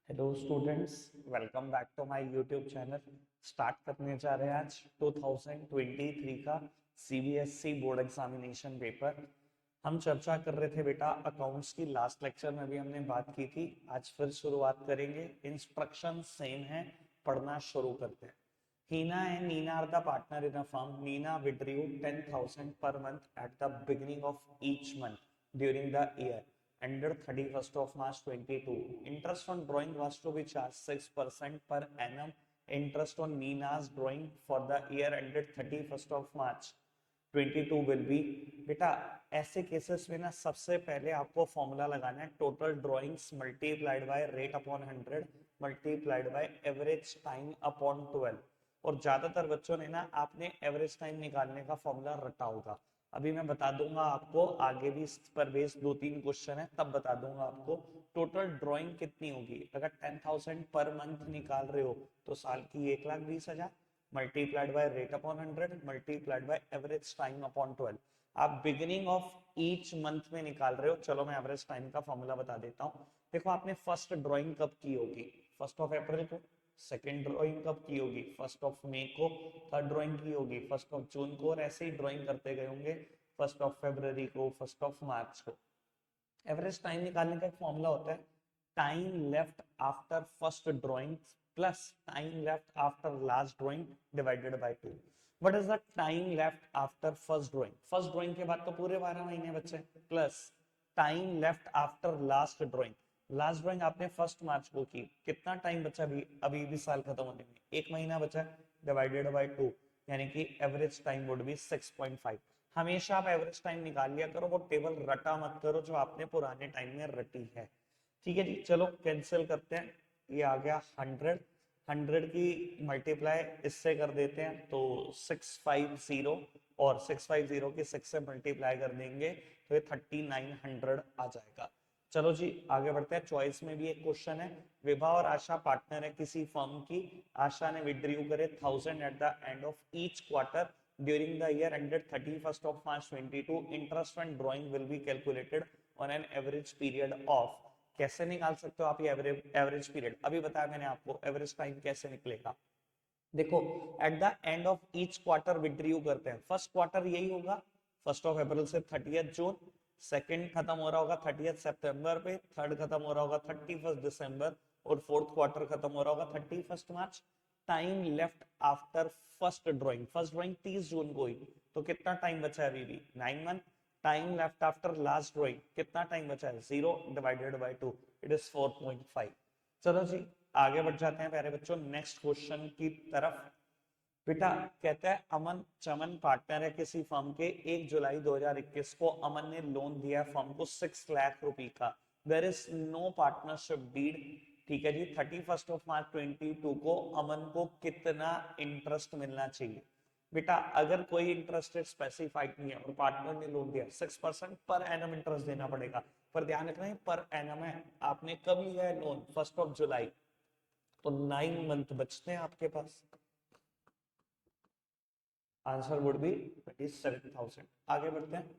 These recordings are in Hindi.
Hello students, welcome back to my YouTube channel. Start करने जा रहे हैं आज 2023 का सीबीएसई बोर्ड एग्जामिनेशन पेपर। हम चर्चा कर रहे थे बेटा अकाउंट्स की। लास्ट लेक्चर में भी हमने बात की थी, आज फिर शुरुआत करेंगे। इंस्ट्रक्शन सेम है, पढ़ना शुरू करते हैं। Hina and Nina are the partner in a firm. Nina withdrew 10,000 per month at the beginning of each month during the year ended 31st of March 22. Interest on drawing was to be charged 6% per annum. Interest on Nina's drawing for the year ended 31st of March 22 will be। बेटा ऐसे केसेस में ना सबसे पहले आपको फॉर्मूला लगाना है total drawings multiplied by rate upon 100 multiplied by average time upon 12। और ज्यादातर बच्चों ने ना आपने एवरेज टाइम निकालने का फॉर्मूला रटा होगा। अभी मैं बता दूंगा आपको, आगे भी इस पर बेस्ड 2-3 क्वेश्चन है, तब बता दूंगा आपको टोटल ड्राइंग कितनी होगी। अगर 10,000 पर मंथ निकाल रहे हो तो साल की 1,20,000 multiplied by rate upon 100 multiplied by average time upon 12। आप बिगिनिंग ऑफ ईच मंथ में निकाल रहे हो। चलो मैं एवरेज टाइम का फॉर्मूला बता देता हूँ। देखो आपने फर्स्ट ड्राइंग कब की होगी? 1 अप्रैल को। सेकेंड ड्राइंग कब की होगी? 1 मई को। थर्ड ड्राइंग की होगी 1 जून को। और ऐसे ही ड्राइंग करते गए होंगे 1 फरवरी को, 1 मार्च को। एवरेज टाइम निकालने का एक फॉर्मूला होता है time left after first drawing plus time left after last drawing divided by 2। What is the time left after first drawing? First drawing के बाद तो पूरे 12 महीने बचे, plus time left after last drawing. Last drawing आपने 1 मार्च को की, कितना टाइम बचा? अभी अभी भी साल खत्म होने में 1 महीना बचा, डिवाइडेड बाय 2, यानी कि एवरेज टाइम वुड बी 6.5। हमेशा आप एवरेज टाइम निकाल लिया करो, वो टेबल रटा मत करो जो आपने पुराने टाइम में रटी है। ठीक है जी, चलो कैंसिल करते हैं। ये आ गया 100, 100 की मल्टीप्लाई इससे कर देते हैं तो 650, और 650 की 6 से मल्टीप्लाई कर देंगे तो ये 3900 आ जाएगा। चलो जी आगे बढ़ते हैं। चॉइस में भी एक क्वेश्चन है, विभा और आशा पार्टनर है किसी फर्म की। आशा ने विड्रॉ करे 1000 eight the end of each quarter during the year ended 31st of March 22। interest and drawing will be calculated on an average period of। कैसे निकाल सकते हो आप ये एवरेज पीरियड? अभी बताया मैंने आपको एवरेज टाइम कैसे निकलेगा। देखो eight the end of each quarter withdraw करते हैं। फर्स्ट क्वार्टर यही होगा 1 अप्रैल से 30 जून। सेकंड खत्म हो रहा होगा 30 सितंबर पे, थर्ड खत्म हो रहा होगा 31 दिसंबर, और फोर्थ क्वार्टर खत्म हो रहा होगा 31 March. Time left after first drawing, first drawing 30 June को हुई, तो कितना टाइम बचा है? अभी भी 9 month. Time left after last drawing, कितना टाइम बचा है? 0 डिवाइडेड बाय 2, इट इज 4.5। चलो जी आगे बढ़ जाते हैं प्यारे बच्चों नेक्स्ट क्वेश्चन की तरफ। बेटा कहता है अमन चमन पार्टनर है किसी फर्म के। 1 जुलाई 2021 को अमन ने लोन दिया फर्म को 6 लाख रुपए का। There is no partnership deed. ठीक है जी, 31 मार्च 22 को अमन को कितना इंटरेस्ट मिलना चाहिए? बेटा अगर कोई इंटरेस्ट स्पेसिफाइड नहीं है और पार्टनर ने लोन दिया 6% पर एनम इंटरेस्ट देना पड़ेगा। पर ध्यान रखना है पर एनम है। आपने कब लिया है लोन? 1 जुलाई, तो 9 मंथ बचते हैं आपके पास। Answer would be 27,000। आगे बढ़ते हैं।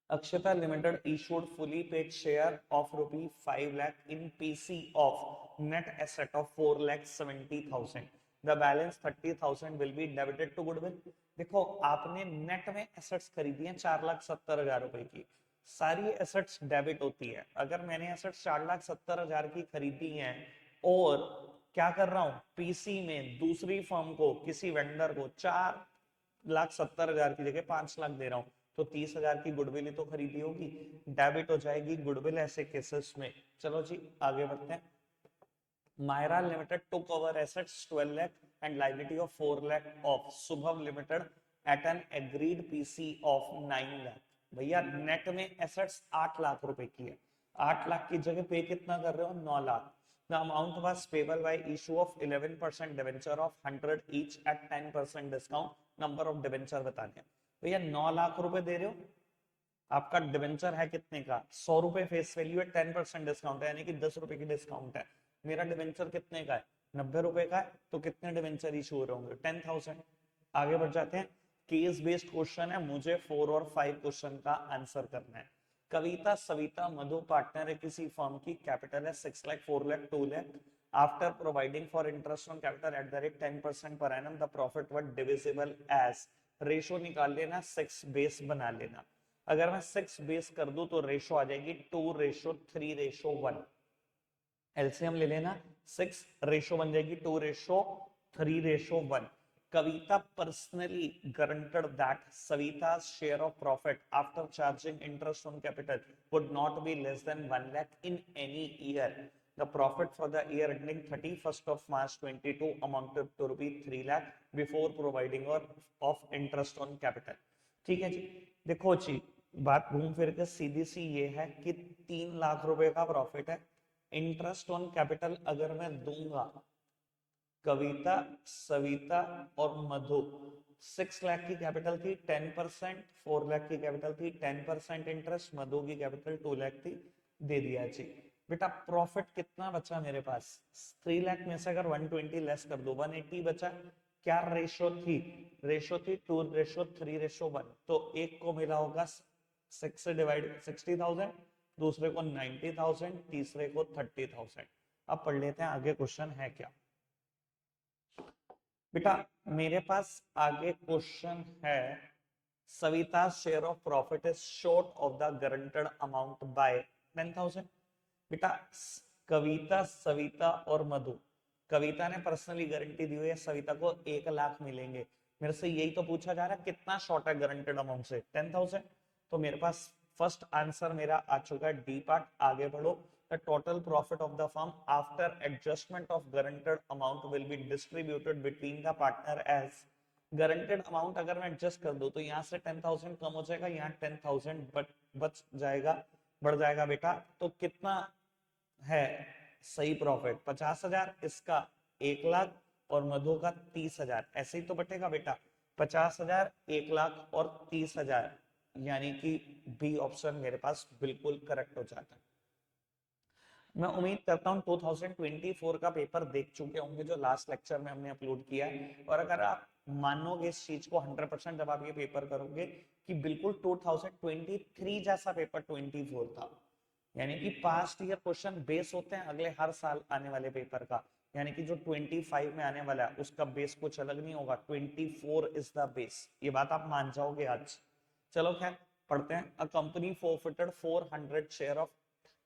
Akshata limited issued fully paid share of ₹5 lakh in PC of net asset of 4,70,000। The balance 30,000 will be debited to goodwill. देखो आपने नेट में एसेट्स खरीदी हैं 4,70,000 रुपए की। सारी एसेट्स डेबिट होती है। अगर मैंने एसेट्स 4,70,000 की खरीदी हैं और क्या कर रहा हूं, पीसी में दूसरी फर्म को, किसी वेंडर को 4,70,000 की जगह 5 लाख दे रहा हूं, तो 30,000 की गुडविल तो खरीदी होगी, डेबिट हो जाएगी गुडविल ऐसे केसेस में। चलो जी आगे बढ़ते हैं। Myra Limited took over assets 12 lakh and liability of 4 lakh of Subham Limited at an agreed PC of 9 lakh। भैया नेट में एसेट्स 8 लाख रुपए की है, 8 लाख की जगह पे कितना कर रहे हो? 9 lakh. The amount was payable by issue of 11% debenture of 100 each eight 10% discount. Number of debenture बताने हैं। भैया 9 लाख रुपए दे रहे हो, आपका डिवेंचर है कितने का? 100 रुपए फेस वैल्यू है, 10% डिस्काउंट है, यानी कि 10 रुपए की डिस्काउंट है। मेरा डिवेंचर कितने का है? 90 रुपए का है, तो कितने डिवेंचर इशू हो रहे होंगे? 10,000। आगे बढ़ जाते हैं। केस बेस्ड क्वेश्चन है, मुझे 4 और 5 क्वेश्चन का आंसर करना है। कविता सविता मधु पार्टनर है किसी फर्म की, कैपिटल है 6 lakh 4 lakh 2 lakh, after providing for interest on capital at the rate 10% per annum the profit were divisible as, ratio निकाल लेना, 6 बेस बना लेना। अगर मैं 6 बेस कर दूं तो रेशो आ जाएगी 2:3:1। एलसीएम ले लेना, 6 रेशो बन जाएगी 2:3:1। Kavita personally guaranteed that Savita's share of profit after charging interest on capital would not be less than 1 lakh in any year. The profit for the year ending 31st of March 22 amounted to rupees 3 lakh before providing of interest on capital. ठीक है जी। देखो जी, बात घूम फिर के सीधी सी ये है कि 3 लाख रुपए का प्रॉफिट है। इंटरेस्ट ऑन कैपिटल अगर मैं दूंगा, कविता सविता और मधु 6 लाख की कैपिटल थी, 10%, 4 लाख की कैपिटल थी, 10% इंटरेस्ट, मधु की कैपिटल 2 लाख थी, दे दिया जी। बेटा प्रॉफिट कितना बचा मेरे पास, 3 लाख में से अगर 120 लेस कर दो 180 बचा। क्या रेशो थी, रेशो थी 2:3:1। तो एक को मिला होगा 6 से डिवाइड 60,000, दूसरे को 90,000, तीसरे को 30,000। अब पढ़ लेते हैं आगे क्वेश्चन है क्या। बेटा मेरे पास आगे क्वेश्चन है, Savita share of profit is short of the guaranteed amount by 10,000। बेटा कविता सविता और मधु, कविता ने पर्सनली गारंटी दी हुई है सविता को 1 लाख मिलेंगे। मेरे से यही तो पूछा जा रहा है, कितना शॉर्ट है गारंटेड अमाउंट से, 10,000। तो मेरे पास फर्स्ट आंसर मेरा आ चुका है डी पार्ट। आगे बढ़ो। The total profit of the firm after adjustment of guaranteed amount will be distributed between the partner as, guaranteed amount अगर मैं एडजस्ट कर दूं तो यहाँ से 10,000 कम हो जाएगा, यहाँ 10,000 बच जाएगा, बढ़ जाएगा बेटा। तो कितना है सही प्रॉफिट, 50,000, इसका 1 लाख और मधु का 30,000। ऐसे ही तो बटेगा बेटा, 50,000, 1 लाख और 30,000, यानी कि बी ऑप्शन मेरे पास बिल्कुल करेक्ट हो जाता है। मैं उम्मीद करता हूं 2024 का पेपर देख चुके होंगे जो लास्ट लेक्चर में हमने अपलोड किया है। और अगर आप मानोगे इस चीज को 100% जब आप ये पेपर करोगे कि बिल्कुल 2023 जैसा पेपर 24 था, यानी कि पास्ट ईयर क्वेश्चन बेस होते हैं अगले हर साल आने वाले पेपर का, यानी कि जो 25 में आने वाला है उसका बेस कुछ अलग नहीं होगा, 24 इज द बेस। ये बात आप मान जाओगे आज। चलो खैर पढ़ते हैं। A company forfeited 400 share of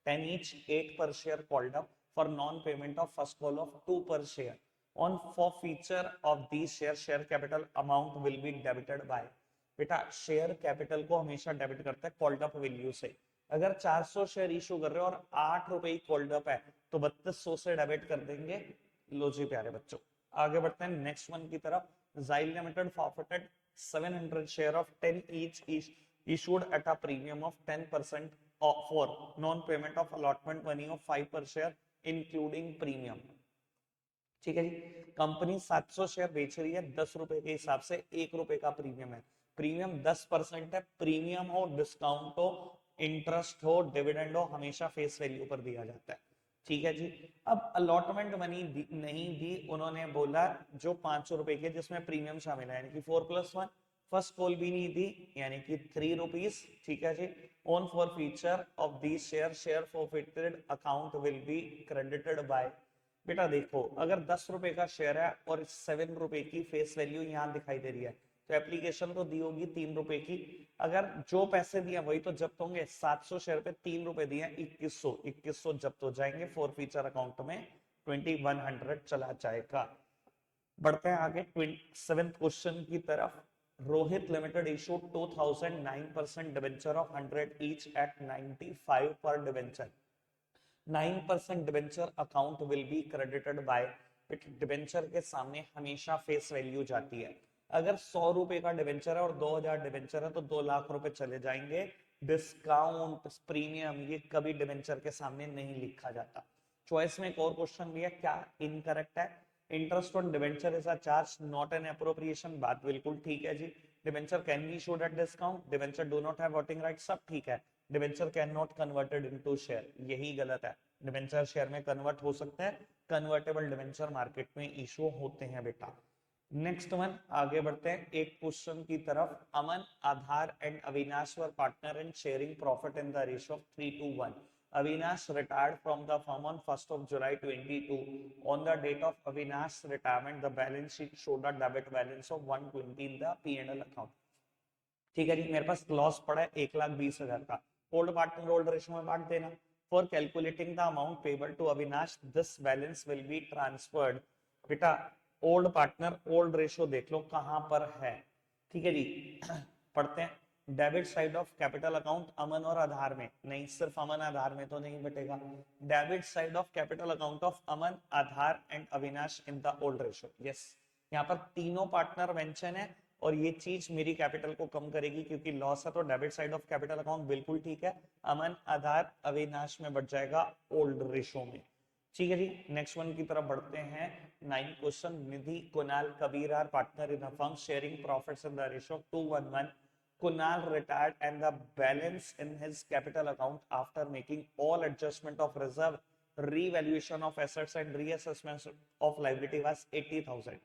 10 each, 8 per share called up for non-payment of first call of 2 per share. On forfeiture of these share capital amount will be debited by, बेटा शेयर कैपिटल को हमेशा डेबिट करता है कॉल्ड अप वैल्यू से। अगर 400 शेयर इशू कर रहे हो और 8 रुपए कॉल्ड अप है तो 3200 से डेबिट कर देंगे। लो जी प्यारे बच्चों, आगे बढ़ते हैं नेक्स्ट वन की तरफ। Xyle Limited forfeited 700 share of 10 each issued at a premium of 10% for non-payment of allotment money of 5 per share including premium। ठीक है जी। कंपनी 700 शेयर बेच रही है 10 रुपए के हिसाब से, 1 रुपए का प्रीमियम है। प्रीमियम 10% है। प्रीमियम हो, डिस्काउंट हो, इंटरेस्ट हो, डिविडेंड हो, हमेशा फेस वैल्यू पर दिया जाता है। ठीक है जी। अब अलॉटमेंट मनी नहीं दी, उन्होंने बोला जो 500 रुपए के जिसमें प्रीमियम शामिल है, यानी कि 4+1। फर्स्ट कॉल भी नहीं दी, यानी कि 3 रुपीज। ठीक है जी। On forfeiture of the share forfeited account will be credited by, बेटा देखो अगर 10 रुपए का शेयर है और 7 रुपए की फेस वैल्यू यहाँ दिखाई दे रही है तो एप्लीकेशन तो दी होगी 3 रुपए की। अगर जो पैसे दिए वही तो जब्त होंगे। 700 शेयर पे 3 रुपए दिए, 2100 जब्त हो जाएंगे। फॉर फीचर अकाउंट में 2100 चला जाएगा। बढ़ते हैं आगे 27th क्वेश्चन की तरफ। Rohit limited issued 2009% debenture of 100 each eight 95 पर debenture. 9% debenture account will be credited bye, debenture के सामने हमेशा फेस वैल्यू जाती है। अगर 100 रुपए का डिबेंचर है और 2000 डिबेंचर है तो 2 लाख रुपए चले जाएंगे। डिस्काउंट प्रीमियम ये कभी डिबेंचर के सामने नहीं लिखा जाता। चॉइस में एक और क्वेश्चन दिया, क्या इनकरेक्ट है। Interest on debenture is a charge not an appropriation, बात बिल्कुल ठीक है जी। Debenture can be issued at discount, debenture do not have voting right, सब ठीक है। Debenture can not converted into share, यही गलत है। डिबेंचर शेयर में कन्वर्ट हो सकते हैं, कन्वर्टेबल डिबेंचर मार्केट में इशू होते हैं बेटा। नेक्स्ट वन, आगे बढ़ते हैं एक क्वेश्चन की तरफ। Aman, Aadhar and Avinash were partner in sharing profit in the ratio of 3:1. Avinash retired from the firm on 1st of July 22. On the date of Avinash retirement, the balance sheet showed a debit balance of 120 in the P&L account. ठीक है जी, मेरे पास लॉस पड़ा है 1,20,000 का। ओल्ड पार्टनर ओल्ड रेशियो में बांट देना। For calculating the amount payable to Avinash, this balance will be transferred. बेटा ओल्ड पार्टनर ओल्ड रेशियो देख लो कहां पर है। ठीक है जी पढ़ते हैं। Debit side of capital account Aman और आधार में नहीं, सिर्फ अमन आधार में तो नहीं बटेगा। Debit side of capital account of Aman, Aadhar and Avinash in the old ratio. Yes, यहाँ पर तीनों पार्टनर मेंशन है और ये चीज मेरी कैपिटल को कम करेगी क्योंकि लॉस है, तो debit side of capital account बिल्कुल ठीक है। अमन, आधार, अविनाश में बढ़ जाएगा ओल्ड रेशो में। ठीक है जी, नेक्स्ट वन की तरफ बढ़ते हैं। 9 question. Nidhi, Kunal, Kabir are partner in a firm sharing profits in the ratio 2:1. Kunal retired and the balance in his capital account after making all adjustment of reserve, revaluation of assets and reassessment of liability was 80,000.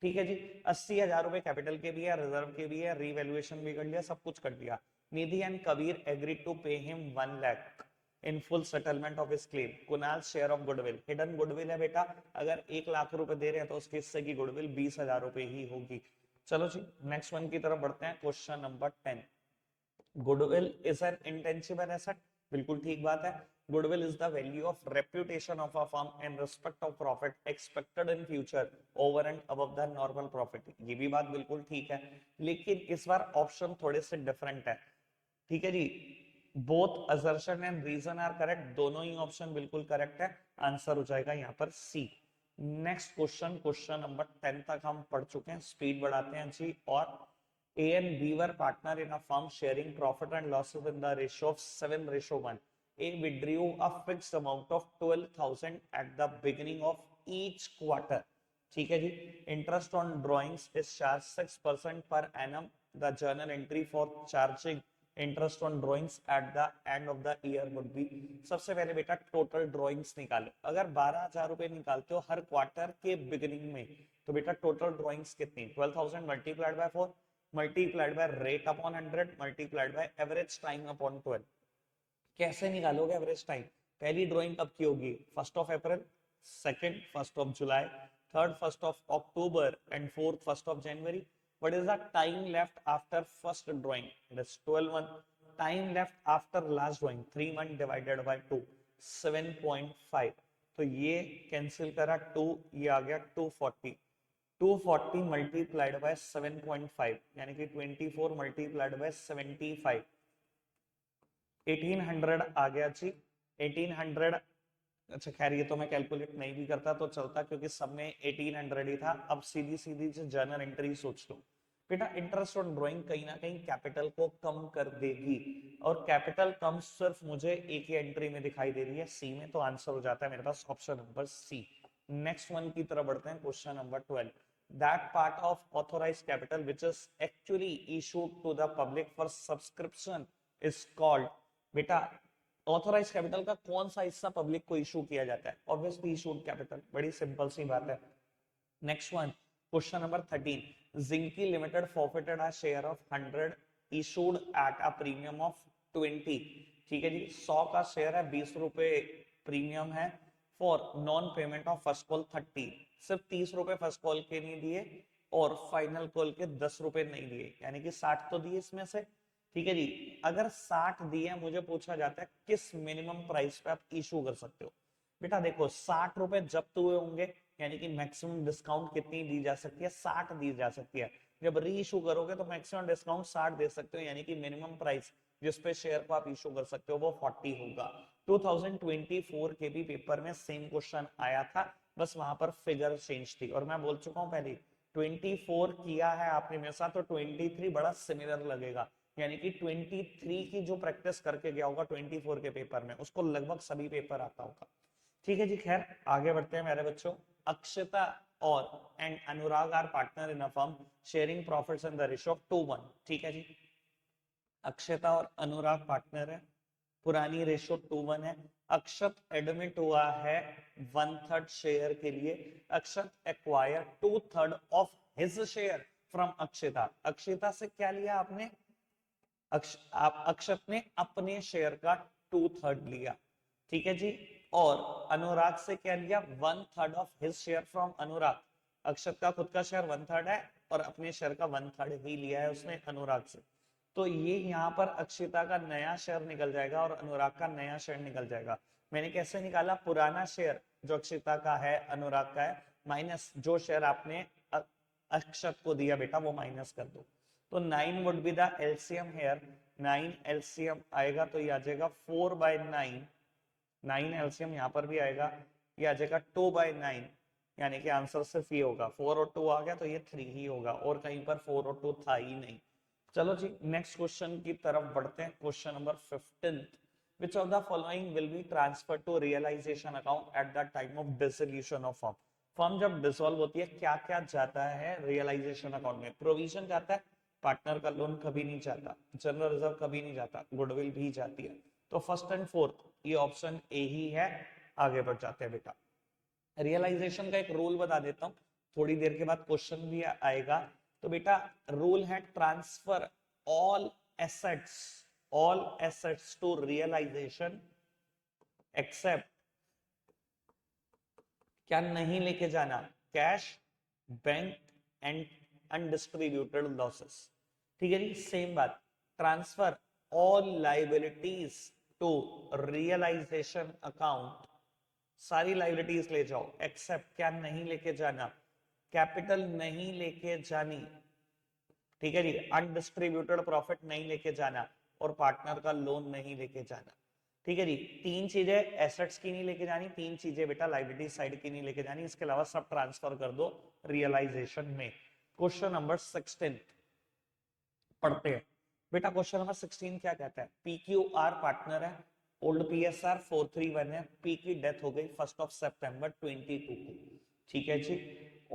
ठीक है जी, 80,000 रुपए कैपिटल के भी है, रिजर्व के भी है, रीवैल्यूएशन भी कर लिया, सब कुछ कर दिया। Nidhi and Kabir agreed to pay him 1 lakh in full settlement of his claim. Kunal share of goodwill, hidden goodwill है बेटा, अगर 1 लाख रुपए दे रहे हैं तो उसके हिस्से की गुडविल 20,000 रुपए ही होगी। चलो जी, नेक्स्ट वन की तरफ बढ़ते हैं। Question number 10। Goodwill is an intangible asset, बिल्कुल ठीक बात है। Goodwill is the value of reputation of a firm in respect of profit expected in future over and above the normal profit. ये भी बात बिल्कुल ठीक है, लेकिन इस बार ऑप्शन थोड़े से डिफरेंट है। ठीक है जी, both assertion and reason are correct, दोनों ही ऑप्शन बिल्कुल करेक्ट है। आंसर हो जाएगा यहाँ पर C. Next question, question number 10 तक हम पढ़ चुके हैं, स्पीड बढ़ाते हैं जी। और A and B were partner in a firm sharing profit and losses in the ratio of 7:1. A withdrew a fixed amount of 12,000 at the beginning of each quarter. ठीक है जी, interest on drawings is charged 6% per annum. The journal entry for charging interest on drawings eight the end of the year would be. सबसे पहले बेटा टोटल ड्रॉइंग्स निकालो। अगर 12,000 रुपए निकालते हो हर क्वार्टर के बिगिनिंग में, तो बेटा टोटल ड्रॉइंग्स कितनी? 12,000 multiplied by 4 multiplied by rate upon 100 multiplied by average time upon 12। कैसे निकालोगे एवरेज टाइम? पहली ड्रॉइंग कब की होगी? 1st of April, second 1st of July, third 1st of October and fourth 1st of January. What is the time left after first drawing? It is 12 month. Time left after last drawing 3 month divided by 2 7.5। तो ये कैंसिल करा 2, ये आ गया 240। 240 मल्टीप्लाइड बाय 7.5 यानी कि 24 मल्टीप्लाइड बाय 75, 1800 आ गया जी। 1800, अच्छा खैर ये तो मैं कैलकुलेट नहीं भी करता तो चलता क्योंकि सब में 1800 ही था। अब सीधी सीधी जो जर्नल एंट्री सोच लो बेटा, इंटरेस्ट ऑन ड्राइंग कहीं ना कहीं कैपिटल को कम कर देगी, और कैपिटल कम सिर्फ मुझे एक ही एंट्री में दिखाई दे रही है, सी में, तो आंसर हो जाता है मेरे पास option number C. Next one की तरफ बढ़ते हैं, question number 12। That part of authorised capital which is actually issued to the public for subscription is called. बेटा ऑथोराइज कैपिटल का कौन सा हिस्सा पब्लिक को इशू किया जाता है? ऑब्वियसली इशूड कैपिटल, बड़ी सिंपल सी बात है। Next one, question number 13। Zinke Limited forfeited a share of 100 issued at a premium of 20। ठीक है जी, 100 का शेयर है, 20 रुपए प्रीमियम है। For non payment of first call 30, सिर्फ 30 रुपए फर्स्ट कॉल के नहीं दिए और फाइनल कॉल के 10 रुपए नहीं दिए, यानी कि 60 तो दिए इसमें से। ठीक है जी, अगर 60 दिए, मुझे पूछा जाता है किस मिनिमम प्राइस पे आप इशू कर सकते हो। बेटा देखो 60 रुपए जब्त हुए होंगे, यानी कि मैक्सिमम डिस्काउंट कितनी दी जा सकती है? 60 दी जा सकती है। जब री इशू करोगे तो मैक्सिमम डिस्काउंट 60 दे सकते हो, यानी कि मिनिमम प्राइस जिस पे शेयर को आप इशू कर सकते हो वो 40 होगा। 2024 के भी पेपर में सेम क्वेश्चन आया था, बस वहां पर फिगर चेंज थी। और मैं बोल चुका हूं पहले, 24 किया है आपने मेरे साथ तो 23 बड़ा सिमिलर लगेगा, यानी कि 23 की जो प्रैक्टिस करके गया होगा 24 के पेपर में, उसको लगभग सभी पेपर आता होगा। ठीक है जी, खैर आगे बढ़ते हैं मेरे बच्चों। अक्षता और and Anurag are partner in a firm sharing profits in the ratio of 2:1। ठीक है जी, अक्षता और अनुराग पार्टनर है, पुरानी रेशियो 2:1 है। अक्षत एडमिट हुआ है 1/3 शेयर के लिए। Akshat acquire 2/3 of his share from Akshita, Akshita से क्या लिया आपने, अक्षत ने अपने शेयर का 2/3 लिया, ठीक है जी। और अनुराग से क्या लिया, 1/3 ऑफ हिज शेयर फ्रॉम अनुराग, अक्षत का खुद का शेयर 1/3 है और अपने शेयर का 1/3 ही लिया है उसने अनुराग से। तो ये यहाँ पर अक्षिता का नया शेयर निकल जाएगा और अनुराग का नया शेयर निकल जाएगा। मैंने कैसे निकाला, पुराना शेयर जो अक्षिता का है अनुराग का है माइनस जो शेयर आपने अक्षत को दिया बेटा वो माइनस कर दो। तो 9 would be the LCM here, 9 LCM आएगा तो ये आ जाएगा 4/9, 9 एलसीएम यहाँ पर भी आएगा, ये आ जाएगा 2/9, यानी कि आंसर सिर्फ ये होगा, 4 और 2 आ गया तो ये 3 ही होगा और कहीं पर 4 और 2 था ही नहीं। चलो जी नेक्स्ट क्वेश्चन की तरफ बढ़ते हैं। Question number 15, which of the following will be transferred to realization account at the time of dissolution of firm, firm जब डिसॉल्व होती है क्या क्या जाता है रियलाइजेशन अकाउंट में, प्रोविजन जाता है, पार्टनर का लोन कभी नहीं जाता, जनरल रिजर्व कभी नहीं जाता, गुडविल भी जाती है। तो फर्स्ट एंड फोर्थ ये ऑप्शन ए ही है, आगे बढ़ जाते हैं बेटा। रियलाइजेशन का एक रूल बता देता हूं, थोड़ी देर के बाद क्वेश्चन भी आएगा। तो बेटा रूल है transfer all assets to realization except, क्या नहीं लेके जाना, cash, bank and undistributed losses, ठीक है जी। सेम बात, transfer all liabilities to realization account, सारी लाइबिलिटीज ले जाओ, एक्सेप्ट क्या नहीं लेके जाना, कैपिटल नहीं लेके जानी, ठीक है जी, अनडिस्ट्रीब्यूटेड प्रॉफिट नहीं लेके जाना और पार्टनर का लोन नहीं लेके जाना, ठीक है जी। तीन चीजें एसेट्स की नहीं लेके जानी, तीन चीजें बेटा लाइबिलिटी साइड की नहीं लेके जानी, इसके अलावा सब ट्रांसफर कर दो रियलाइजेशन में। क्वेश्चन नंबर 16 पढ़ते हैं बेटा। क्वेश्चन नंबर 16 क्या कहता है, पीक्यूआर पार्टनर है, ओल्ड पीएसआर 431 है, पी की डेथ हो गई 1 सितंबर 22 को, ठीक है जी।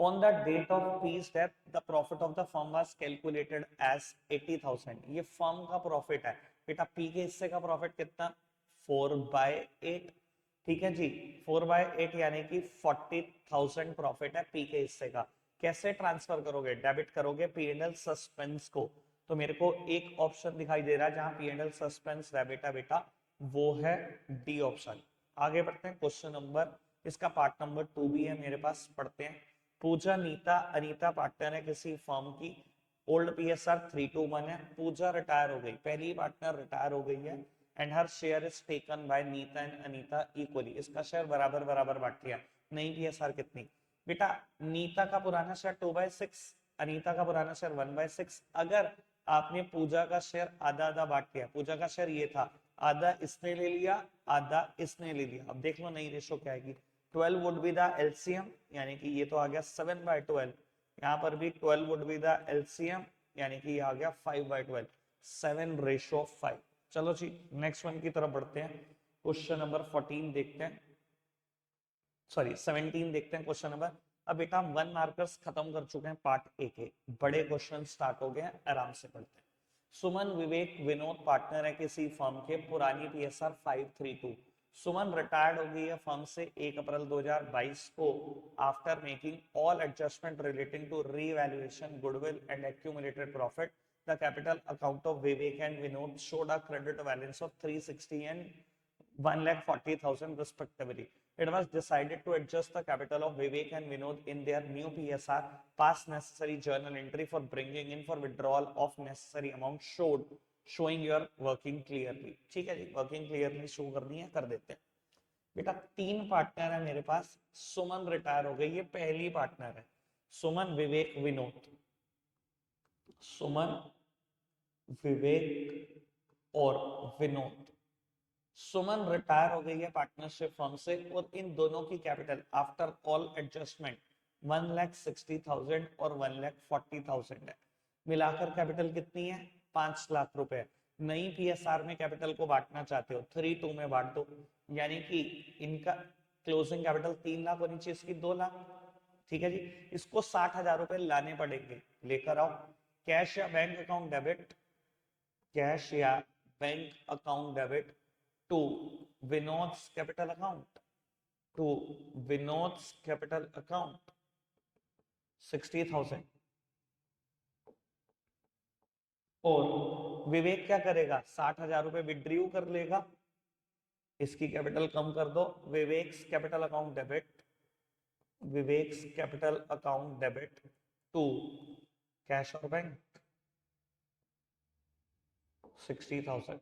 On the date of P's death, the profit of the firm was calculated as 80,000, ये फर्म का प्रॉफिट है बेटा, पी के हिस्से का प्रॉफिट कितना, 4/8, ठीक है जी, 4/8 यानी कि 40,000 प्रॉफिट है पी के हिस्से का। कैसे ट्रांसफर करोगे, डेबिट करोगे पीएनएल सस्पेंस को, तो मेरे को एक ऑप्शन दिखाई दे रहा है जहां पीएनएल सस्पेंस डेबिट है बेटा, वो है डी ऑप्शन। आगे बढ़ते हैं क्वेश्चन नंबर, इसका पार्ट नंबर 2 भी है मेरे पास, पढ़ते हैं। पूजा नीता अनीता पार्टनर है किसी फर्म की, ओल्ड पीएसआर 321 है, पूजा रिटायर हो गई, पहली पार्टनर रिटायर हो गई है, and her share is taken by Neeta and Anita equally, इसका शेयर बराबर बराबर बांट लिया। नई पीएसआर कितनी बेटा, नीता का पुराना शेयर 2/6, अनीता का पुराना शेयर 1/6, अगर आपने पूजा का शेयर आधा आधा बांट लिया, पूजा का शेयर ये था, आधा इसने ले लिया आधा इसने ले लिया, अब देख लो नई रेशो क्या आएगी, 12 वुड बी द एलसीएम, यानी कि ये तो आ गया 7/12, यहाँ पर भी 12 वुड बी द एलसीएम, यानी कि ये आ गया 5/12, 7/5। चलो जी नेक्स्ट वन की तरफ बढ़ते हैं। क्वेश्चन नंबर 14 देखते हैं, सॉरी 17 देखते हैं क्वेश्चन नंबर। अब बेटा हम 1 मार्कर्स खत्म कर चुके हैं पार्ट ए के, बड़े क्वेश्चन स्टार्ट हो गए हैं, आराम से पढ़ते हैं। सुमन विवेक विनोद पार्टनर है किसी फर्म के, पुरानी पीएसआर 532, सुमन रिटायर्ड हो गई है फर्म से 1 अप्रैल 2022 को, after making all adjustment relating to revaluation goodwill and accumulated profit, the capital account of Vivek and Vinod showed a credit balance of 360 and 1,40,000 respectively. It was decided to adjust the capital of Vivek and Vinod in their new PSR, pass necessary journal entry for bringing in for withdrawal of necessary amount showing your working clearly, ठीक है जी, working clearly शो करनी है, कर देते हैं बेटा। 3 पार्टनर है मेरे पास, सुमन रिटायर हो गई, ये पहली पार्टनर है, सुमन विवेक विनोद, सुमन विवेक और विनोद, सुमन रिटायर हो गई है पार्टनरशिप फर्म से और इन दोनों की कैपिटल आफ्टर ऑल एडजस्टमेंट 1,60,000 और 1,40,000 है, मिलाकर कैपिटल कितनी है, 5 लाख रुपए। नई पीएसआर में कैपिटल को बांटना चाहते हो 3-2 में बांट दो, यानी कि इनका क्लोजिंग कैपिटल 3 लाख होनी चाहिए, इसकी 2 लाख, ठीक है जी। इसको 60,000 रुपए लाने पड़ेंगे, लेकर आओ। कैश या बैंक अकाउंट डेबिट, कैश या bank account debit to Vinod's capital account, to Vinod's capital account 60,000, और विवेक क्या करेगा, 60,000 रुपए विड्रीव कर लेगा, इसकी कैपिटल कम कर दो, Vivek's capital account debit, Vivek's capital account debit to cash और बैंक 60,000।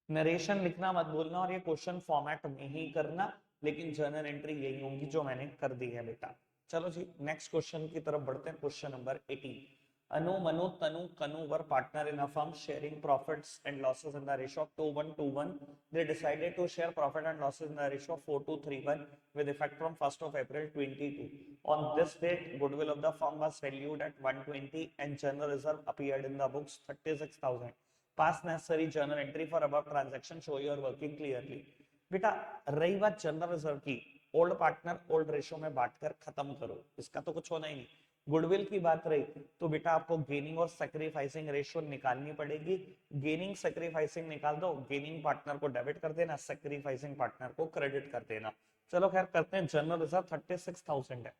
नरेशन लिखना मत भूलना और ये क्वेश्चन फॉर्मेट में ही करना, लेकिन जर्नल एंट्री यही होंगी जो मैंने कर दी है बेटा। चलो जी नेक्स्ट क्वेश्चन की तरफ बढ़ते हैं। Question number 18। अनु, मनु, तनु, कनु were partner in a firm sharing profits and losses in the ratio of 2:1 to 1. They decided to share profit and losses in the ratio of 4:3 with effect from 1st of April 22. On this date, goodwill of the firm was valued at 120 and general reserve appeared in the books 36,000. Pass necessary journal entry for above transaction, show your working clearly. बेटा रही बात जनरल रिजर्व की, ओल्ड पार्टनर ओल्ड रेशो में बांटकर खत्म करो, इसका तो कुछ होना ही नहीं। गुडविल की बात रही तो बेटा आपको गेनिंग और सैक्रिफाइसिंग रेशियो निकालनी पड़ेगी। गेनिंग सैक्रिफाइसिंग निकाल दो, गेनिंग पार्टनर को डेबिट कर देना, सैक्रिफाइसिंग पार्टनर को क्रेडिट कर देना। चलो खैर करते हैं। जनरल रिजर्व 36,000 है,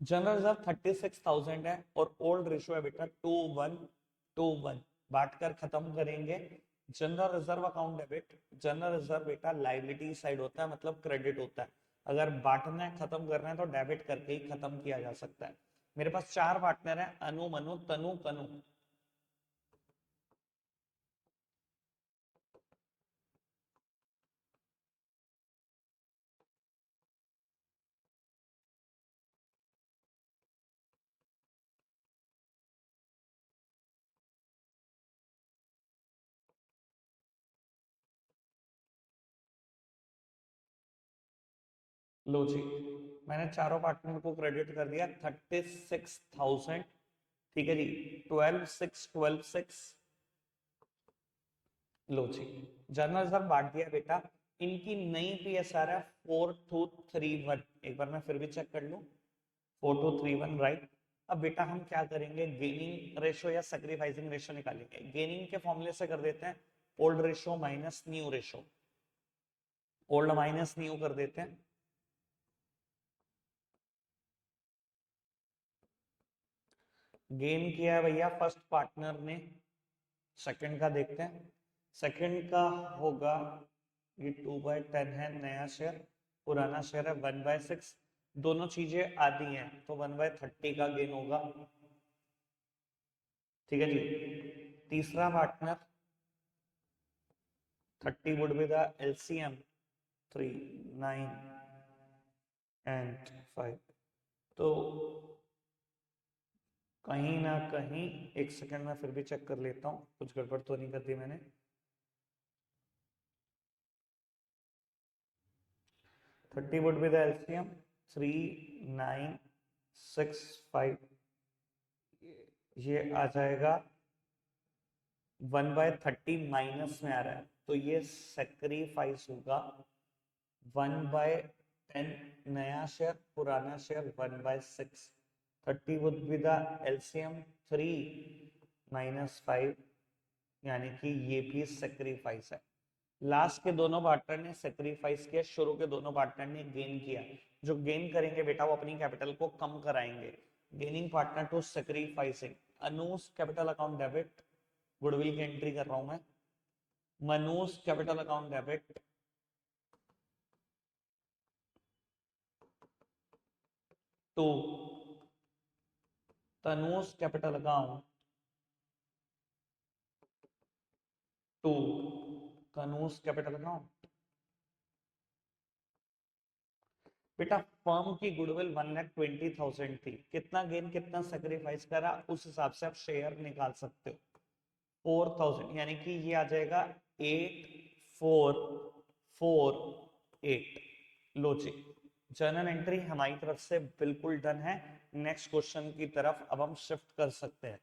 जनरल रिजर्व 36,000 है और ओल्ड रेशियो है बेटा 2:1 बांटकर खत्म करेंगे। General reserve account debit, general reserve बेटा लायबिलिटी साइड होता है, मतलब क्रेडिट होता है। अगर बांटना है खत्म करना है तो डेबिट करके ही खत्म किया जा सकता है। मेरे पास 4 पार्टनर है, अनु, मनु, तनु, कनु। लो जी मैंने चारों पार्टनर को क्रेडिट कर दिया 36,000। ठीक है जी, 12,612,6। लो जी जनरल रिजर्व बांट दिया बेटा। इनकी नई पीएसआर है 4231। एक बार मैं फिर भी चेक कर लूं, 4231 राइट। अब बेटा हम क्या करेंगे, गेनिंग रेशो या सैक्रिफाइसिंग रेशो निकालेंगे। गेनिंग के फॉर्मूले से कर देते हैं old ratio minus new ratio, old minus new कर देते हैं। गेन किया है भैया फर्स्ट पार्टनर ने, सेकंड का देखते हैं। सेकंड का होगा ये 2/10 है, नया शेयर, पुराना शेयर है 1/6। दोनों चीजें आधी हैं तो 1/30 का गेन होगा। ठीक है जी। तीसरा partner 30 would be the LCM 3, 9 and 5। तो कहीं ना कहीं, एक सेकंड में फिर भी चेक कर लेता हूँ कुछ गड़बड़ तो नहीं कर दी मैंने। 30 would be the LCM 3, 9, 6, 5। ये आ जाएगा 1/30 माइनस में आ रहा है तो ये सेक्रीफाइस होगा 1/10, नया शेयर पुराना share 1/6। 30 would be the LCM 3 minus 5, यानी कि ये भी सेक्रीफाइस है। लास्ट के दोनों पार्टनर ने सेक्रीफाइस किया, शुरू के दोनों पार्टनर ने गेन किया। जो गेन करेंगे बेटा वो अपनी कैपिटल को कम कराएंगे। Gaining partner to sacrificing, Anu's capital account debit, goodwill की एंट्री कर रहा हूं मैं, Manu's capital account debit to Tanu's capital account to Tanu's capital account. बेटा फर्म की गुडविल 1,20,000 थी, कितना गेन कितना सेक्रीफाइस करा उस हिसाब से आप शेयर निकाल सकते हो। 4,000 यानी कि ये आ जाएगा 8,448। लो जी जर्नल एंट्री हमारी तरफ से बिल्कुल डन है। नेक्स्ट क्वेश्चन की तरफ अब हम शिफ्ट कर सकते हैं।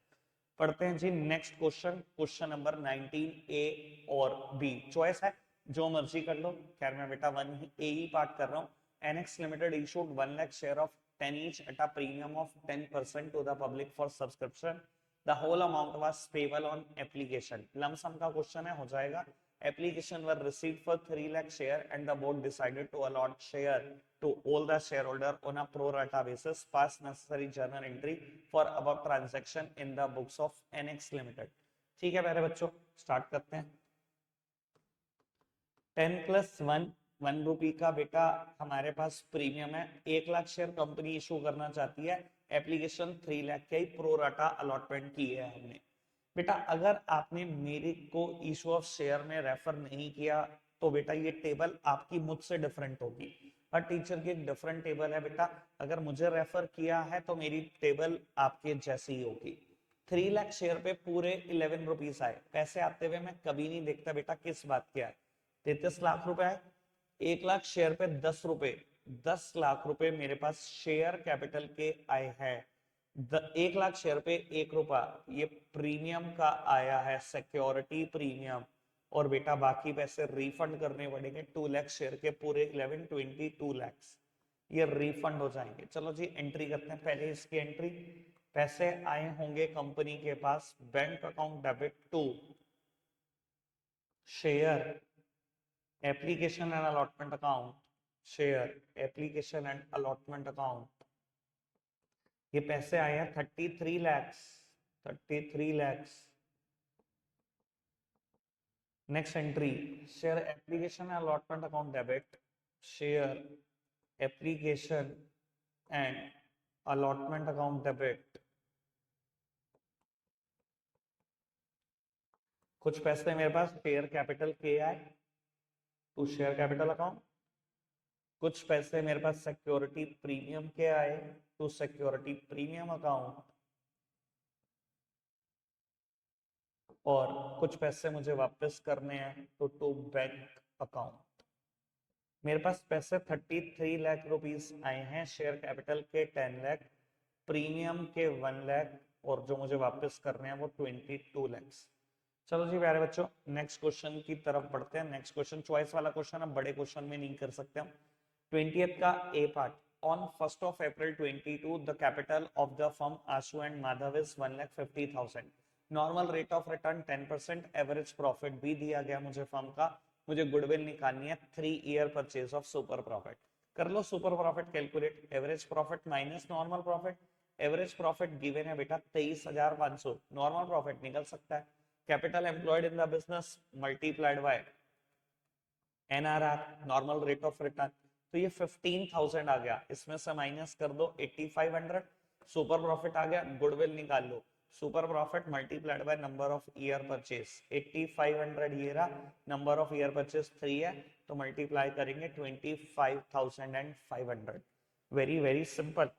पढ़ते हैं जी नेक्स्ट क्वेश्चन, क्वेश्चन नंबर 19 ए और बी चॉइस है, जो मर्जी कर लो। खैर मैं बेटा वन ए ही पार्ट कर रहा हूँ। NX limited issued 1 lakh share of 10 each at a premium of 10% to the public for subscription. The whole amount was payable on application. Lump sum का क्वेश्चन है, हो जाएगा। application were received for 3 lakh share and the board decided to allot share to all the shareholder on a pro rata basis. Pass necessary journal entry for above transaction in the books of NX Limited. ठीक है मेरे बच्चों, स्टार्ट करते हैं। 10+1 ₹1 का बेटा हमारे पास प्रीमियम है। 1 लाख शेयर कंपनी इशू करना चाहती है, एप्लीकेशन 3 लाख की प्रो राटा अलॉटमेंट की है हमने। बेटा अगर आपने मेरे को इशू ऑफ शेयर में रेफर नहीं किया तो बेटा ये टेबल आपकी मुझसे डिफरेंट होगी। हर टीचर की एक डिफरेंट टेबल है बेटा, अगर मुझे रेफर किया है तो मेरी टेबल आपके जैसी ही होगी। 3 लाख शेयर पे पूरे 11 रुपीस आए, पैसे आते हुए मैं कभी नहीं देखता बेटा किस बात के आए। 33 लाख रुपए आए, 1 लाख शेयर पे 10 रुपए, 10 लाख रुपए मेरे पास शेयर कैपिटल के आए हैं। 1 लाख शेयर पे 1 रुपया ये प्रीमियम का आया है, सिक्योरिटी प्रीमियम। और बेटा बाकी पैसे रिफंड करने पड़ेंगे। 2 लाख शेयर के पूरे 11 22 लाख ये रिफंड हो जाएंगे। चलो जी एंट्री करते हैं। पहले इसकी एंट्री, पैसे आए होंगे कंपनी के पास bank account debit to share application and allotment account, share application and allotment account. ये पैसे आए हैं 33 lakhs, 33 lakhs। Next entry, share application allotment account debit, share application and allotment account debit. कुछ पैसे मेरे पास शेयर कैपिटल के आए टू शेयर कैपिटल अकाउंट, कुछ पैसे मेरे पास सिक्योरिटी प्रीमियम के आए टू सिक्योरिटी प्रीमियम अकाउंट, और कुछ पैसे मुझे वापस करने हैं टू बैंक अकाउंट। मेरे पास पैसे 33 लाख रुपीस आए हैं, शेयर कैपिटल के 10 लाख, प्रीमियम के 1 लाख, और जो मुझे वापस करने हैं वो 22 लाख। चलो जी प्यारे बच्चों नेक्स्ट क्वेश्चन की तरफ बढ़ते हैं। नेक्स्ट क्वेश्चन चॉइस वाला क्वेश्चन, अब बड़े क्वेश्चन में नहीं कर सकते हम। 20th का ए part, on 1st of April 22 the capital of the firm Ashu and Madhav is 1,50,000, normal rate of return 10%, average profit भी दिया गया मुझे फर्म का, मुझे गुडविल निकालनी है 3 year purchase of super profit. कर लो super profit calculate, average profit minus normal profit, average profit given है बेटा 23,500, नॉर्मल प्रॉफिट निकल सकता है, capital employed in the business multiplied by NRR normal rate of return, तो ये 15,000 आ गया, इसमें से माइनस कर दो 8500, सुपर प्रॉफिट आ गया, गुडविल निकाल लो, super profit multiplied by number of year purchase, 8500 ये रहा, नंबर ऑफ ईयर परचेज 3 है तो मल्टीप्लाई करेंगे 25,500। Very very simple.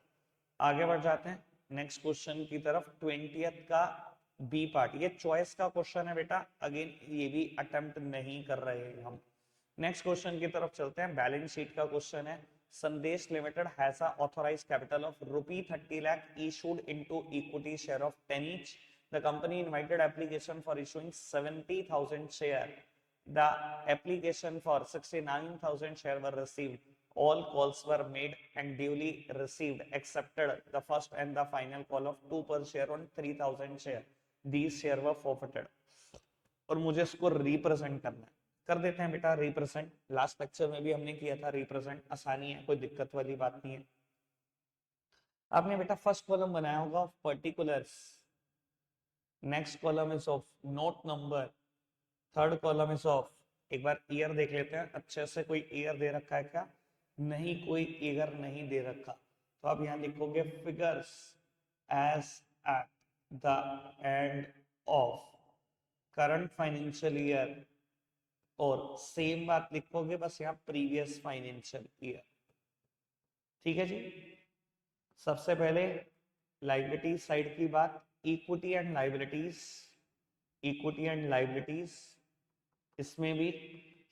आगे बढ़ जाते हैं नेक्स्ट क्वेश्चन की तरफ। 20th का बी पार्ट, ये चॉइस का क्वेश्चन है बेटा, अगेन ये भी अटेम्प्ट नहीं कर रहे हैं हम। नेक्स्ट क्वेश्चन की तरफ चलते हैं। बैलेंस शीट का क्वेश्चन है। संदेश limited has a authorised capital of ₹30 lakh issued into equity share of 10 each. The company invited application for issuing 70,000 share. The application for 69,000 share were received. All calls were made and duly received excepted the first and the final call of 2 per share on 3,000 share. These share were forfeited. और मुझे इसको रिप्रेजेंट करना है, कर देते हैं बेटा रिप्रेजेंट। लास्ट लेक्चर में भी हमने किया था रिप्रेजेंट, आसानी है, कोई दिक्कत वाली बात नहीं है। आपने बेटा फर्स्ट कॉलम बनाया होगा particulars, next column is of note number, third column is of, एक बार ईयर देख लेते हैं अच्छे से, कोई ईयर दे रखा है क्या? नहीं, कोई ईयर नहीं दे रखा, तो आप यहाँ लिखोगे figures as at the end of current financial year, और सेम बात लिखोगे बस यहाँ प्रीवियस फाइनेंशियल ईयर। ठीक है जी। सबसे पहले लाइबिलिटी साइड की बात, equity and liabilities, equity and liabilities, इसमें भी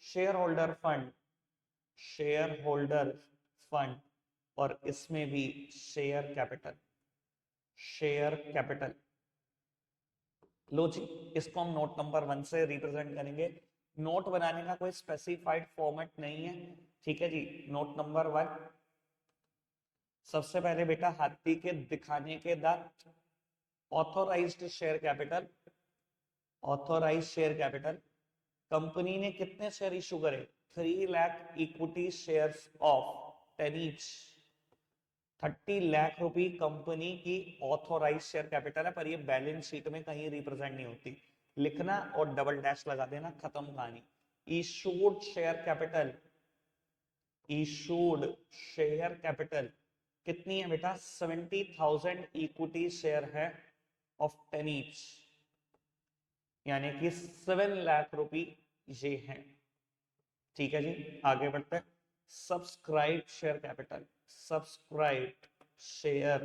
share holder fund, share holder fund, और इसमें भी शेयर कैपिटल, शेयर कैपिटल। लो जी, इसको हम नोट नंबर 1 से रिप्रेजेंट करेंगे। नोट बनाने का कोई स्पेसिफाइड फॉर्मेट नहीं है, ठीक है जी। नोट नंबर 1, सबसे पहले बेटा हाथी के दिखाने के दांत, authorised share capital, authorised share capital, company ने कितने शेयर इशू करे? 3 lakh equity shares of 10 each. 30 lakh रुपए कंपनी की ऑथोराइज शेयर कैपिटल है, पर ये बैलेंस शीट में कहीं रिप्रेजेंट नहीं होती। लिखना और डबल डैश लगा देना, खत्म कहानी। Issued share capital, issued share capital कितनी है बेटा? 70,000 इक्विटी शेयर है ऑफ 10 ईच, यानी कि 7 लाख रुपए ये है। ठीक है जी, आगे बढ़ते हैं। Subscribe share capital, subscribe share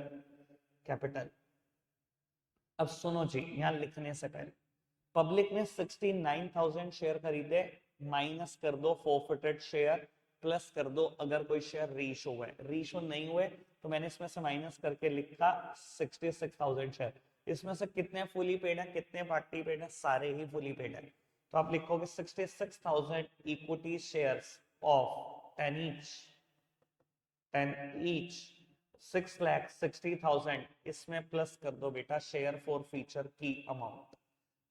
capital. अब सुनो जी, यहां लिखने से पहले पब्लिक ने 69,000 शेयर खरीदे, माइनस कर दो फोरफिटेड शेयर, प्लस कर दो अगर कोई शेयर रीइशू हुए। रीइशू नहीं हुए तो मैंने इसमें से माइनस करके लिखा 66,000 शेयर। इसमें से कितने फुली पेड है, कितने पार्टी पेड है? सारे ही फुली पेड है। तो आप लिखोगे 66,000 equity shares of 10 each, 10 each 6,60,000, इसमें प्लस कर दो बेटा शेयर फॉर फीचर की अमाउंट,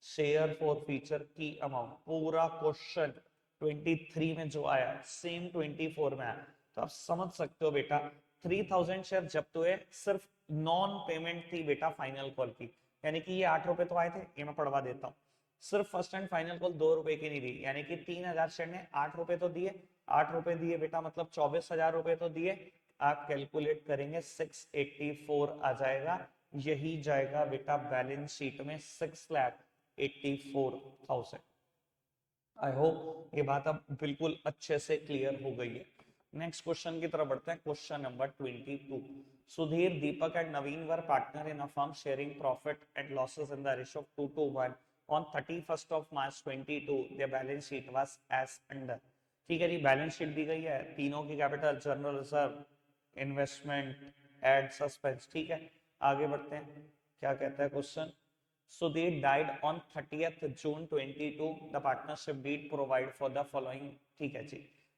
शेयर फॉर फीचर की अमाउंट। पूरा क्वेश्चन 23 में जो आया सेम 24 में आया, तो आप समझ सकते हो बेटा 3,000 शेयर जब्त हुए, सिर्फ नॉन पेमेंट थी बेटा फाइनल कॉल की, यानी कि ये 8 रुपए तो आए थे, ये मैं पढ़वा देता हूँ। सिर्फ फर्स्ट एंड फाइनल कॉल 2 रुपए की नहीं दी, यानी कि 3,000 शेयर ने 8 रुपए तो दिए, 8 रुपए दिए बेटा मतलब 24,000 रुपए तो दिए। आप कैलकुलेट करेंगे 684 आ जाएगा, यही जाएगा बेटा बैलेंस शीट में 6,84,000। आई होप ये बात अब बिल्कुल अच्छे से क्लियर हो गई है। नेक्स्ट क्वेश्चन की तरफ बढ़ते हैं, question number 22। Sudhir, Deepak and Naveen were partner in a firm sharing profit and losses in the ratio of 2:1 on 31st of March 22। their balance sheet was as under। ठीक है जी, बैलेंस शीट दी गई है, तीनों की कैपिटल, जनरल रिजर्व, इन्वेस्टमेंट, एड, सस्पेंस। ठीक है, आगे बढ़ते हैं। क्या कहता है question? Sudhir died on 30th June 22। The partnership deed provide for the following। ठीक है जी,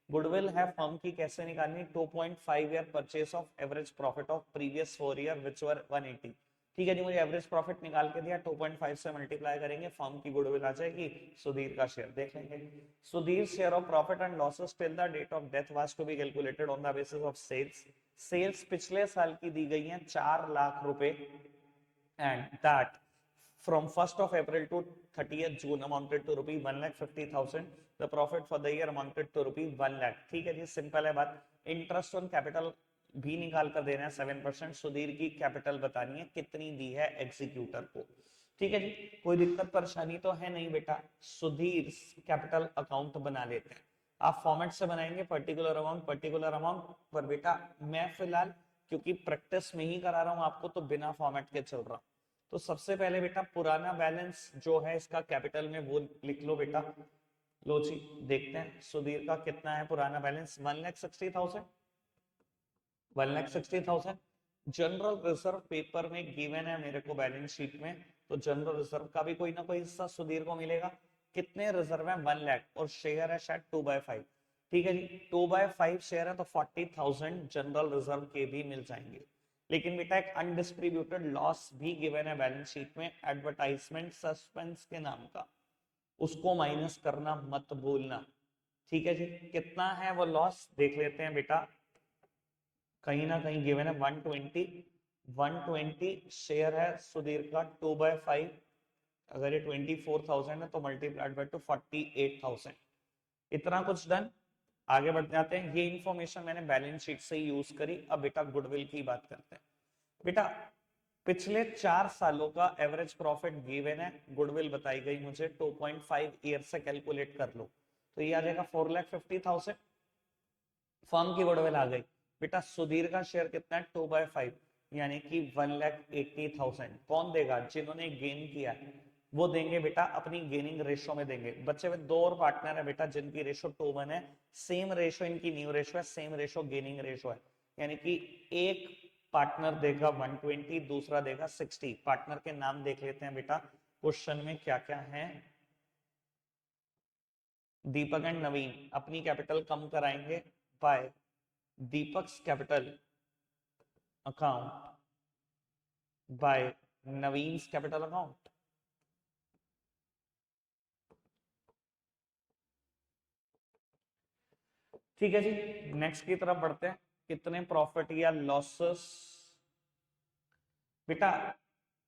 गुडविल है फर्म की कैसे निकालनी? 2.5 year purchase of average profit of previous 4 year which were 180। ठीक है जी, मुझे एवरेज प्रॉफिट निकाल के दिया, 2.5 से मल्टीप्लाई करेंगे, फर्म की गुडविल आ जाएगी। सुधीर का शेयर देख लेंगे। Sudhir share of profit and losses till the date of death was to be calculated on the basis of sales. Sales पिछले साल की दी गई है 4 लाख रुपए, and that from 1st of April to 30th June amounted to rupees 1,50,000। the profit for the year amounted to rupees 1 lakh। ठीक है जी, सिंपल है बात। इंटरेस्ट ऑन कैपिटल भी निकाल कर देना है 7%। सुधीर की कैपिटल बतानी है कितनी दी है एग्जीक्यूटर को। ठीक है जी, कोई दिक्कत परेशानी तो है नहीं बेटा। सुधीर कैपिटल अकाउंट बना लेते हैं। आप फॉर्मेट से बनाएंगे पर्टिकुलर अमाउंट पर बेटा मैं फिलहाल क्योंकि प्रैक्टिस में ही करा रहा हूं आपको, तो बिना फॉर्मेट के चल रहा। तो सबसे पहले बेटा पुराना बैलेंस जो है इसका कैपिटल में वो लिख लो बेटा। लो जी, देखते हैं सुधीर का कितना है पुराना बैलेंस। 1,60,000, 1,60,000। जनरल रिजर्व पेपर में गिवन है मेरे को बैलेंस शीट में, तो जनरल रिजर्व का भी कोई ना कोई हिस्सा सुधीर को मिलेगा। कितने रिजर्व है? 1 लाख, और शेयर है शायद 2/5। ठीक है जी, 2/5 शेयर है तो 40,000 जनरल रिजर्व के भी मिल जाएंगे। लेकिन बेटा एक अनडिस्ट्रीब्यूटेड लॉस भी गिवन है बैलेंस शीट में, एडवर्टाइजमेंट सस्पेंस के नाम का, उसको माइनस करना मत भूलना। ठीक है जी, कितना है वो लॉस देख लेते हैं बेटा। कहीं ना कहीं गिवन है 120 शेयर है सुधीर का 2/5। अगर ये 24,000 है तो मल्टीप्लाइड बाय 48,000। इतना कुछ डन। आगे बढ़ जाते हैं, ये इंफॉर्मेशन मैंने बैलेंस शीट से यूज करी। अब बेटा गुडविल की बात करते हैं। बेटा पिछले 4 सालों का एवरेज प्रॉफिट गिवन है, गुडविल बताई गई मुझे 2.5 ईयर से कैलकुलेट कर लो, तो ये आ जाएगा 4,50,000। फर्म की गुडविल आ गई बेटा। सुधीर का शेयर कितना है? 2/5, यानी कि 1,80,000। कौन देगा? जिन्होंने गेन किया है वो देंगे बेटा, अपनी गेनिंग रेशो में देंगे। बच्चे में 2 और पार्टनर है बेटा जिनकी रेशो 2:1 है, सेम रेशो इनकी न्यू रेशो है, सेम रेशो गेनिंग रेशो है, यानी कि एक पार्टनर देगा 120, दूसरा देगा 60। पार्टनर के नाम देख लेते हैं बेटा, क्वेश्चन में क्या क्या है। दीपक एंड नवीन अपनी कैपिटल कम कराएंगे by Deepak's capital account by Naveen's capital account. ठीक है जी, नेक्स्ट की तरफ बढ़ते हैं। कितने प्रॉफिट या लॉसेस? बेटा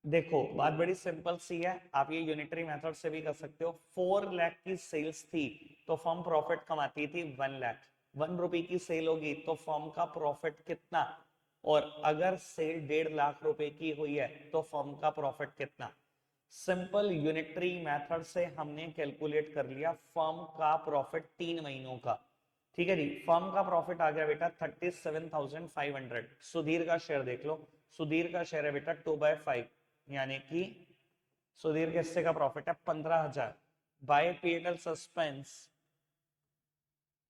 देखो, बात बड़ी सिंपल सी है, आप ये यूनिटरी मेथड से भी कर सकते हो। 4 लाख की सेल्स थी तो फर्म प्रॉफिट कमाती थी 1 लाख। 1 रुपए की सेल होगी तो फर्म का प्रॉफिट कितना? और अगर सेल 1.5 लाख रुपए की हुई है तो फर्म का प्रॉफिट कितना? सिंपल यूनिटरी मेथड से हमने कैलकुलेट कर लिया फर्म का प्रॉफिट 3 महीनों का। ठीक है जी, फर्म का प्रॉफिट आ गया बेटा 37,500। सुधीर का शेयर देख लो, सुधीर का शेयर है बेटा 2/5, यानी कि सुधीर के हिस्से का प्रॉफिट है 15,000। By PNL suspense,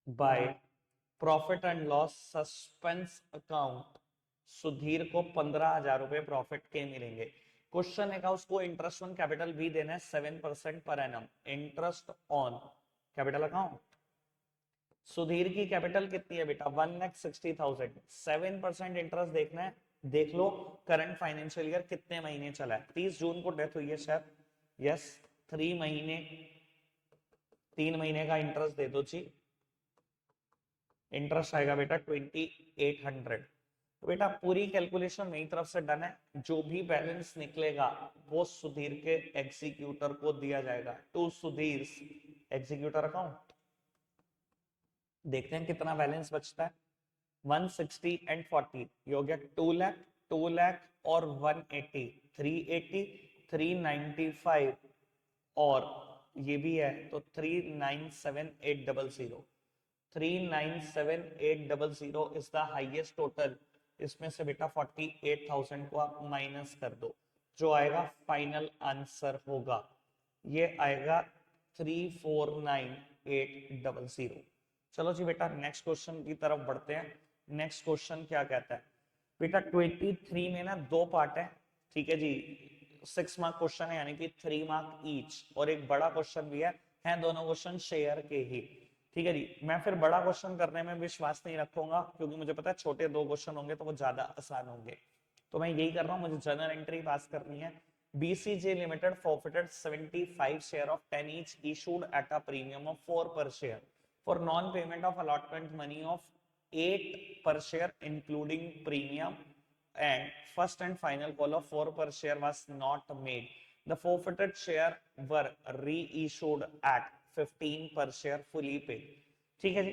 by profit and loss suspense account, Sudhir को 15,000 रुपए प्रॉफिट के मिलेंगे। क्वेश्चन है का उसको इंटरेस्ट ऑन कैपिटल भी देना है 7% per annum, interest on capital account. Sudhir की कैपिटल कितनी है बेटा 1,60,000, 7% इंटरेस्ट देखना है। देख लो करंट फाइनेंशियल ईयर कितने महीने चला है, 30 जून को डेथ हुई है शायद, यस 3 महीने, 3 महीने का इंटरेस्ट दे दो जी। इंटरेस्ट आएगा बेटा 2,800। तो बेटा पूरी कैलकुलेशन मेरी तरफ से डन है, जो भी बैलेंस निकलेगा वो सुधीर के एग्जीक्यूटर को दिया जाएगा, टू सुधीर एग्जीक्यूटर अकाउंट। देखते हैं कितना बैलेंस बचता है। 160 एंड 40 ये हो गया 2 लाख, 2 लाख और 180, 380, 395 और ये भी है तो 397,800। 397,800 इज द हाईएस्ट टोटल। इसमें से बेटा 48,000 को आप माइनस कर दो, जो आएगा फाइनल आंसर होगा, ये आएगा 349,800। चलो जी बेटा नेक्स्ट क्वेश्चन की तरफ बढ़ते हैं। नेक्स्ट क्वेश्चन क्या कहता है बेटा, 23 में ना 2 पार्ट है, ठीक है जी। 6 मार्क क्वेश्चन है, यानी कि 3 मार्क ईच, और एक बड़ा क्वेश्चन भी है दोनों क्वेश्चन शेयर के ही। ठीक है जी, मैं फिर बड़ा क्वेश्चन करने में विश्वास नहीं रखूंगा, क्योंकि मुझे पता है छोटे 2 क्वेश्चन होंगे तो वो ज्यादा आसान होंगे। तो मैं यही कर रहा हूँ, मुझे जनरल एंट्री पास करनी है। BCJ Limited forfeited 75 share of 10 each issued at a premium of 4 per share for non-payment of allotment money of 8 per share including premium, and first and final call of 4 per share was not made. The forfeited share were reissued at 15 per share fully paid. ठीक है जी,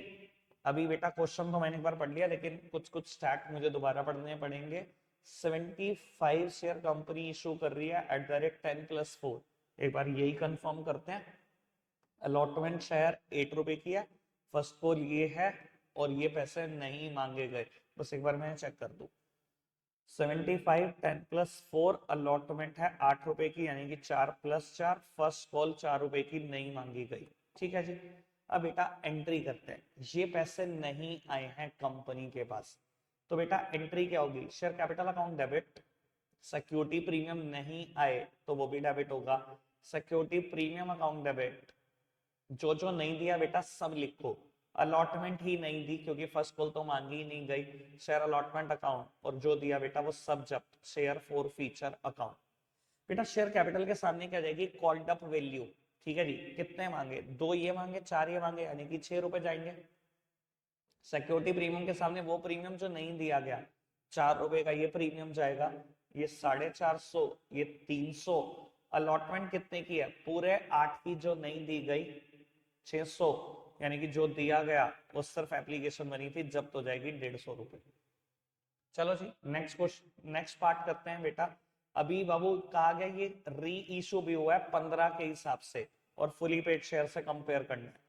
अभी बेटा क्वेश्चन तो मैंने एक बार पढ़ लिया, लेकिन कुछ कुछ स्टैट मुझे दोबारा पढ़ने पड़ेंगे। 75 शेयर कंपनी इशू कर रही है एट द रेट 10+4, एक बार यही कंफर्म करते हैं। अलॉटमेंट शेयर 8 रुपए की है, फर्स्ट कॉल ये है, और ये पैसे नहीं मांगे गए, बस एक बार मैं चेक कर दूं। 75 10+4 अलॉटमेंट है 8 रुपए की, यानी कि 4+4, फर्स्ट कॉल 4 रुपए की नहीं मांगी गई। ठीक है जी, अब बेटा एंट्री करते हैं। ये पैसे नहीं आए हैं कंपनी के पास, तो बेटा एंट्री क्या होगी, share capital account debit. Security premium नहीं आए तो वो भी डेबिट होगा, सिक्योरिटी प्रीमियम अकाउंट डेबिट। जो जो नहीं दिया बेटा सब लिखो। अलॉटमेंट ही नहीं दी क्योंकि फर्स्ट कॉल तो मांगी ही नहीं गई, शेयर अलॉटमेंट अकाउंट, और जो दिया बेटा वो सब जब्त, शेयर फॉर फीचर अकाउंट। बेटा शेयर कैपिटल के सामने क्या जाएगी, कॉल्ड अप वैल्यू। ठीक है जी, कितने मांगे, 2 ये मांगे, 4 ये मांगे, यानी कि 6 रुपए जाएंगे। सिक्योरिटी प्रीमियम के सामने वो प्रीमियम जो नहीं दिया गया, 4 रुपए का ये प्रीमियम जाएगा, ये 450, ये 300। अलॉटमेंट कितने की है, पूरे 8 की जो नहीं दी गई 600, यानी कि जो दिया गया वो सिर्फ एप्लीकेशन बनी थी, जब्त हो जाएगी 150 रुपए। चलो जी नेक्स्ट क्वेश्चन, नेक्स्ट पार्ट करते हैं बेटा। अभी बाबू कहा गया ये री इशू भी हुआ है 15 के हिसाब से, और फुली पेड शेयर से कंपेयर करना है।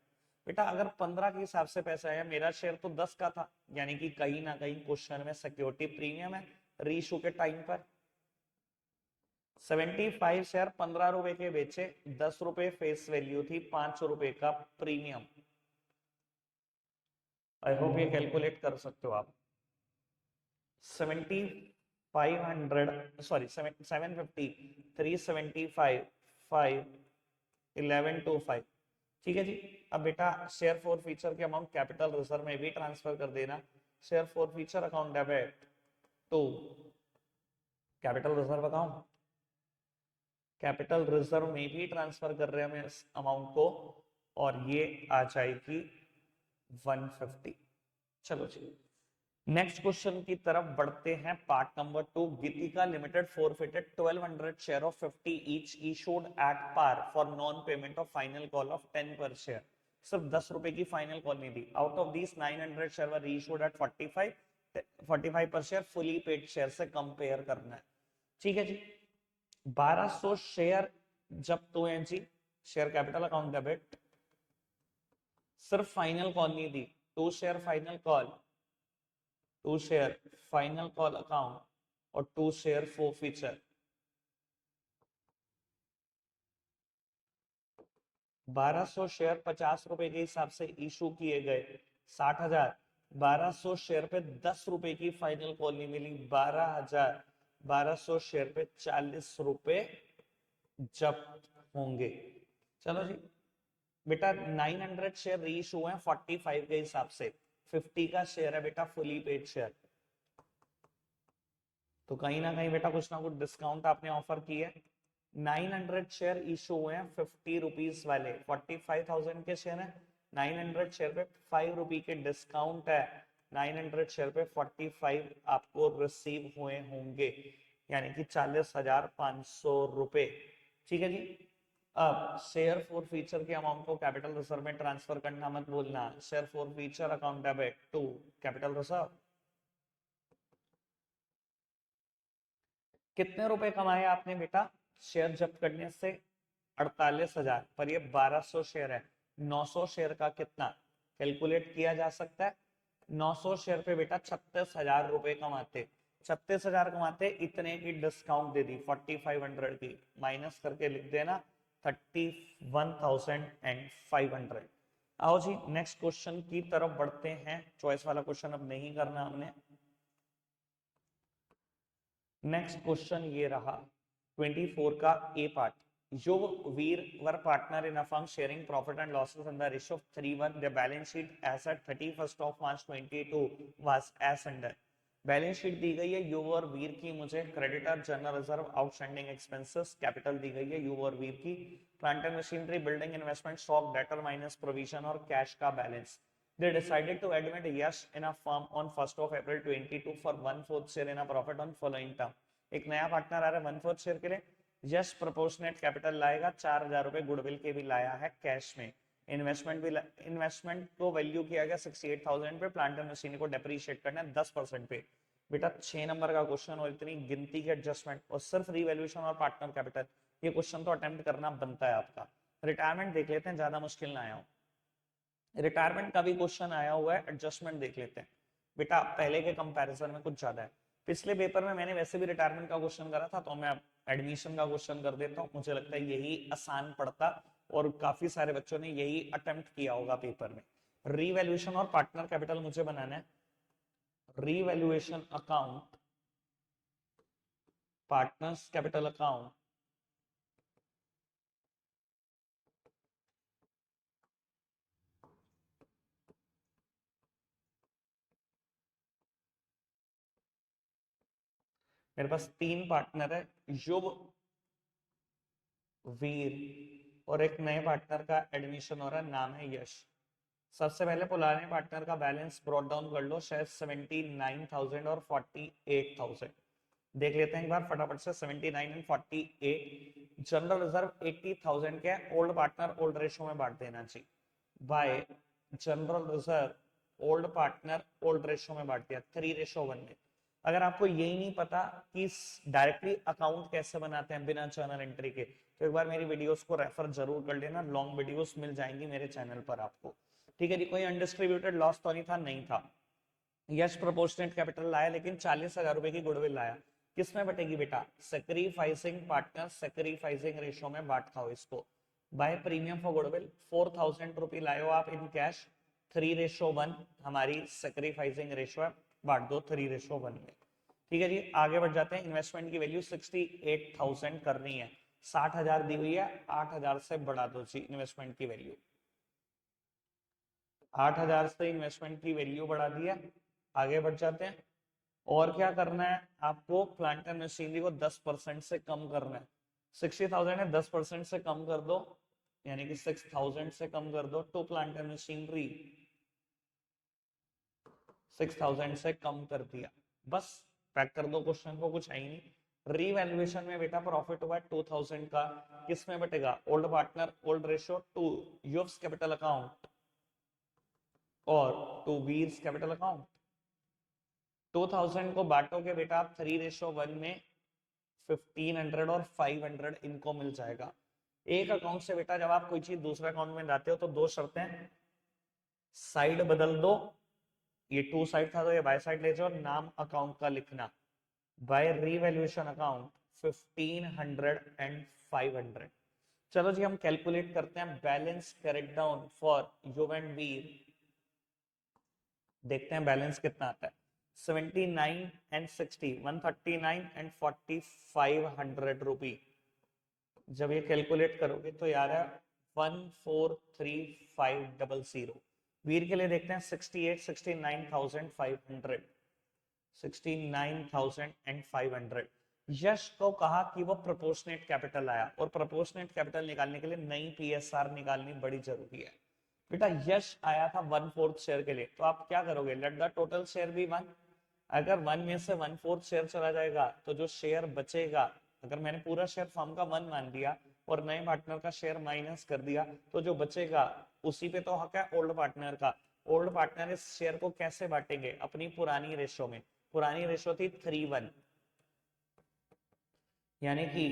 बेटा अगर 15 के हिसाब से पैसा है, मेरा शेयर तो 10 का था, यानी कि कहीं ना कहीं क्वेश्चन में सिक्योरिटी प्रीमियम है री इशू के टाइम पर। 75 शेयर 15 रुपए के बेचे, 10 रुपए फेस वैल्यू थी, 5 रुपए का प्रीमियम। आई होप ये कैलकुलेट कर सकते हो आप। 7,500 सॉरी 750, 375, 5, 1125। ठीक है जी, अब बेटा शेयर फॉर फीचर के अमाउंट कैपिटल रिजर्व में भी ट्रांसफर कर देना। Share forfeiture account debit to capital reserve account, capital reserve में भी ट्रांसफर कर रहे हैं हम इस अमाउंट को, और ये आ जाएगी 150। चलो जी, नेक्स्ट क्वेश्चन की तरफ बढ़ते हैं। Part number 2, Geetika limited forfeited 1200 share of 50 each issued at par for non payment of final call of 10 per share. सिर्फ 10 रुपए की फाइनल कॉल नहीं दी। Out of these 900 share were reissued at 45 per share, fully paid share से कंपेयर करना है। ठीक है जी, 1200 शेयर जब तो है जी, शेयर कैपिटल अकाउंट डेबिट, सिर्फ फाइनल कॉल नहीं दी, to share final call, to share final call account और टू शेयर फोरफीचर। 1200 शेयर 50 रुपए के हिसाब से इशू किए गए, 60,000। 1200 शेयर पे 10 रुपए की फाइनल कॉल नहीं मिली, 12,000। 1200 शेयर पे 40 रुपए जब्त होंगे। चलो जी बेटा, 900 शेयर रीइशू है 45 के हिसाब से, 50 का शेयर है बेटा फुली पेड शेयर, तो कहीं ना कहीं बेटा कुछ ना कुछ डिस्काउंट आपने ऑफर की है। 900 शेयर इशू हुए हैं 50 रुपीज वाले, 45,000 के शेयर है, 900 शेयर पे 5 रुपी के डिस्काउंट है, 900 शेयर पे 45 आपको रिसीव हुए होंगे, यानी कि 40,500 रुपए। ठीक है जी, अब शेयर फॉर फीचर के अमाउंट को कैपिटल रिजर्व में ट्रांसफर करना मत भूलना। Share forfeiture account debit to capital reserve. कितने रुपए कमाए आपने बेटा शेयर जब्त करने से? 48,000, पर ये 1200 शेयर है, 900 शेयर का कितना कैलकुलेट किया जा सकता है? 900 शेयर पे बेटा 36,000 रुपए कमाते, 36,000 कमाते, इतने की डिस्काउंट दे दी 4500 की, माइनस करके लिख देना 31,500। आओ जी नेक्स्ट क्वेश्चन की तरफ बढ़ते हैं। चॉइस वाला क्वेश्चन अब नहीं करना हमने। नेक्स्ट क्वेश्चन ये रहा 24 का ए part. Joe Veer were partner in a firm sharing profit and losses in the ratio of 3:1. The balance sheet as at 31st of March 22 was as under. Balance sheet दी गई है यू और वीर की मुझे, creditor general reserve outstanding expenses, capital दी गई है यू और वीर की, plant and machinery building investment stock debtor minus provision और कैश का balance. They decided to admit yes in a firm on 1st of April 22 for 1/4 share in a profit on following term. एक नया पार्टनर आ रहा है 1/4 शेयर के लिए, यस प्रोपोर्शनेट कैपिटल लाएगा, 4,000 रुपए गुडविल के भी लाया है कैश में, इन्वेस्टमेंट भी, इन्वेस्टमेंट को वैल्यू किया गया 68,000 पे, प्लांट एंड मशीनरी को डेप्रीशिएट करना है 10% पे। बेटा 6 नंबर का क्वेश्चन और इतनी गिनती के एडजस्टमेंट और सिर्फ रीवैल्यूएशन और पार्टनर कैपिटल, ये क्वेश्चन तो अटेम्प्ट करना बनता है आपका। रिटायरमेंट देख लेते हैं, ज्यादा मुश्किल ना आया हो। रिटायरमेंट का भी क्वेश्चन आया हुआ है, एडजस्टमेंट देख लेते हैं बेटा, पहले के कंपैरिजन में कुछ ज्यादा है। पिछले पेपर में मैंने वैसे भी रिटायरमेंट का क्वेश्चन करा था, तो मैं एडमिशन का क्वेश्चन कर देता हूँ, मुझे लगता है यही आसान पड़ता और काफी सारे बच्चों ने यही अटेम्प्ट किया होगा पेपर में। रीवैल्यूएशन और पार्टनर कैपिटल मुझे बनाना है, revaluation account, partners capital account, मेरे पास 3 पार्टनर है, युव, वीर, और एक नए पार्टनर का एडमिशन हो रहा है, नाम है यश। सबसे पहले पुराने पार्टनर का बैलेंस ब्रॉट डाउन कर लो, शायद 79,000 और 48,000। देख लेते हैं एक बार फटाफट से, 79 एंड 48। जनरल रिजर्व 80,000 के, ओल्ड पार्टनर ओल्ड रेशो में बांट देना चाहिए, bye general reserve old partner old ratio में बांट दिया 3:1 में। अगर आपको यही नहीं पता कि डायरेक्टली अकाउंट कैसे बनाते हैं बिना जर्नल एंट्री के, तो एक बार मेरी वीडियोस को रेफर जरूर कर लेना, लॉन्ग वीडियोस मिल जाएंगी मेरे चैनल पर आपको। ठीक है जी, कोई अनडिस्ट्रीब्यूटेड लॉस तो नहीं था? नहीं था। यस प्रोपोर्शनेट कैपिटल लाया, लेकिन 40,000 रुपए की गुडविल लाया, किसमें बटेगी बेटा? सेक्रीफाइसिंग पार्टनर सेक्रीफाइसिंग रेशियो में बांट खाओ इसको, बाय प्रीमियम फॉर गुडविल 4,000 रुपए लाए हो आप इन कैश, 3:1 हमारी सेक्रीफाइसिंग रेशियो है, बांट दो 3:1 में। ठीक है जी, आगे बढ़ जाते हैं। इन्वेस्टमेंट की वैल्यू 68,000 करनी है, 60,000 दी हुई है, 8,000 से बढ़ा दो जी इन्वेस्टमेंट की वैल्यू, 8,000 से इन्वेस्टमेंट की वैल्यू बढ़ा दी है। आगे बढ़ जाते हैं, और क्या करना है आपको? प्लांट एंड मशीनरी को 10% से कम करना है, 60,000 है, 10% से कम कर दो, यानी कि 6,000 से कम कर दो टू प्लांट एंड मशीनरी। 6,000 से कम कर दिया, बस पैक कर दो क्वेश्चन को, कुछ है ही नहीं। रीवैल्यूएशन में बेटा प्रॉफिट हुआ 2000 का, किसमें बटेगा, old partner old ratio to Yuv's capital account और टू वीर्स कैपिटल अकाउंट। 2000 को बांटोगे बेटा आप 3:1 में, 1500 और 500 इनको मिल जाएगा। एक अकाउंट से बेटा जब आप कोई चीज दूसरे अकाउंट में लाते हो तो दो शर्तें, साइड बदल दो, ये टू साइड था तो ये बाय साइड ले जाओ, नाम अकाउंट का लिखना, बाय रीवैल्यूएशन अकाउंट 1500 एंड 500। चलो जी हम कैलकुलेट करते हैं balance carried down for Yuv and Veer, देखते हैं बैलेंस कितना आता है। 79 एंड 60, 139 एंड 4500 रुपी। जब ये कैलकुलेट करोगे तो यार है 143500। वीर के लिए देखते हैं 68, 69,500, 69,500। यश को कहा कि वो प्रोपोर्शनेट कैपिटल आया, और प्रोपोर्शनेट कैपिटल निकालने के लिए नई पीएसआर निकालनी बड़ी जरूरी है। बेटा यश आया था 1/4 शेयर के लिए, तो आप क्या करोगे, let the total share be 1। अगर 1 में से 1/4 शेयर चला जाएगा तो जो शेयर बचेगा, अगर मैंने पूरा शेयर फर्म का 1 मान लिया और नए पार्टनर का शेयर माइनस कर दिया, तो जो बचेगा उसी पे तो हक है ओल्ड पार्टनर का। ओल्ड पार्टनर इस शेयर को कैसे बांटेंगे, अपनी पुरानी रेशो में। पुरानी रेशो थी 3:1, यानी कि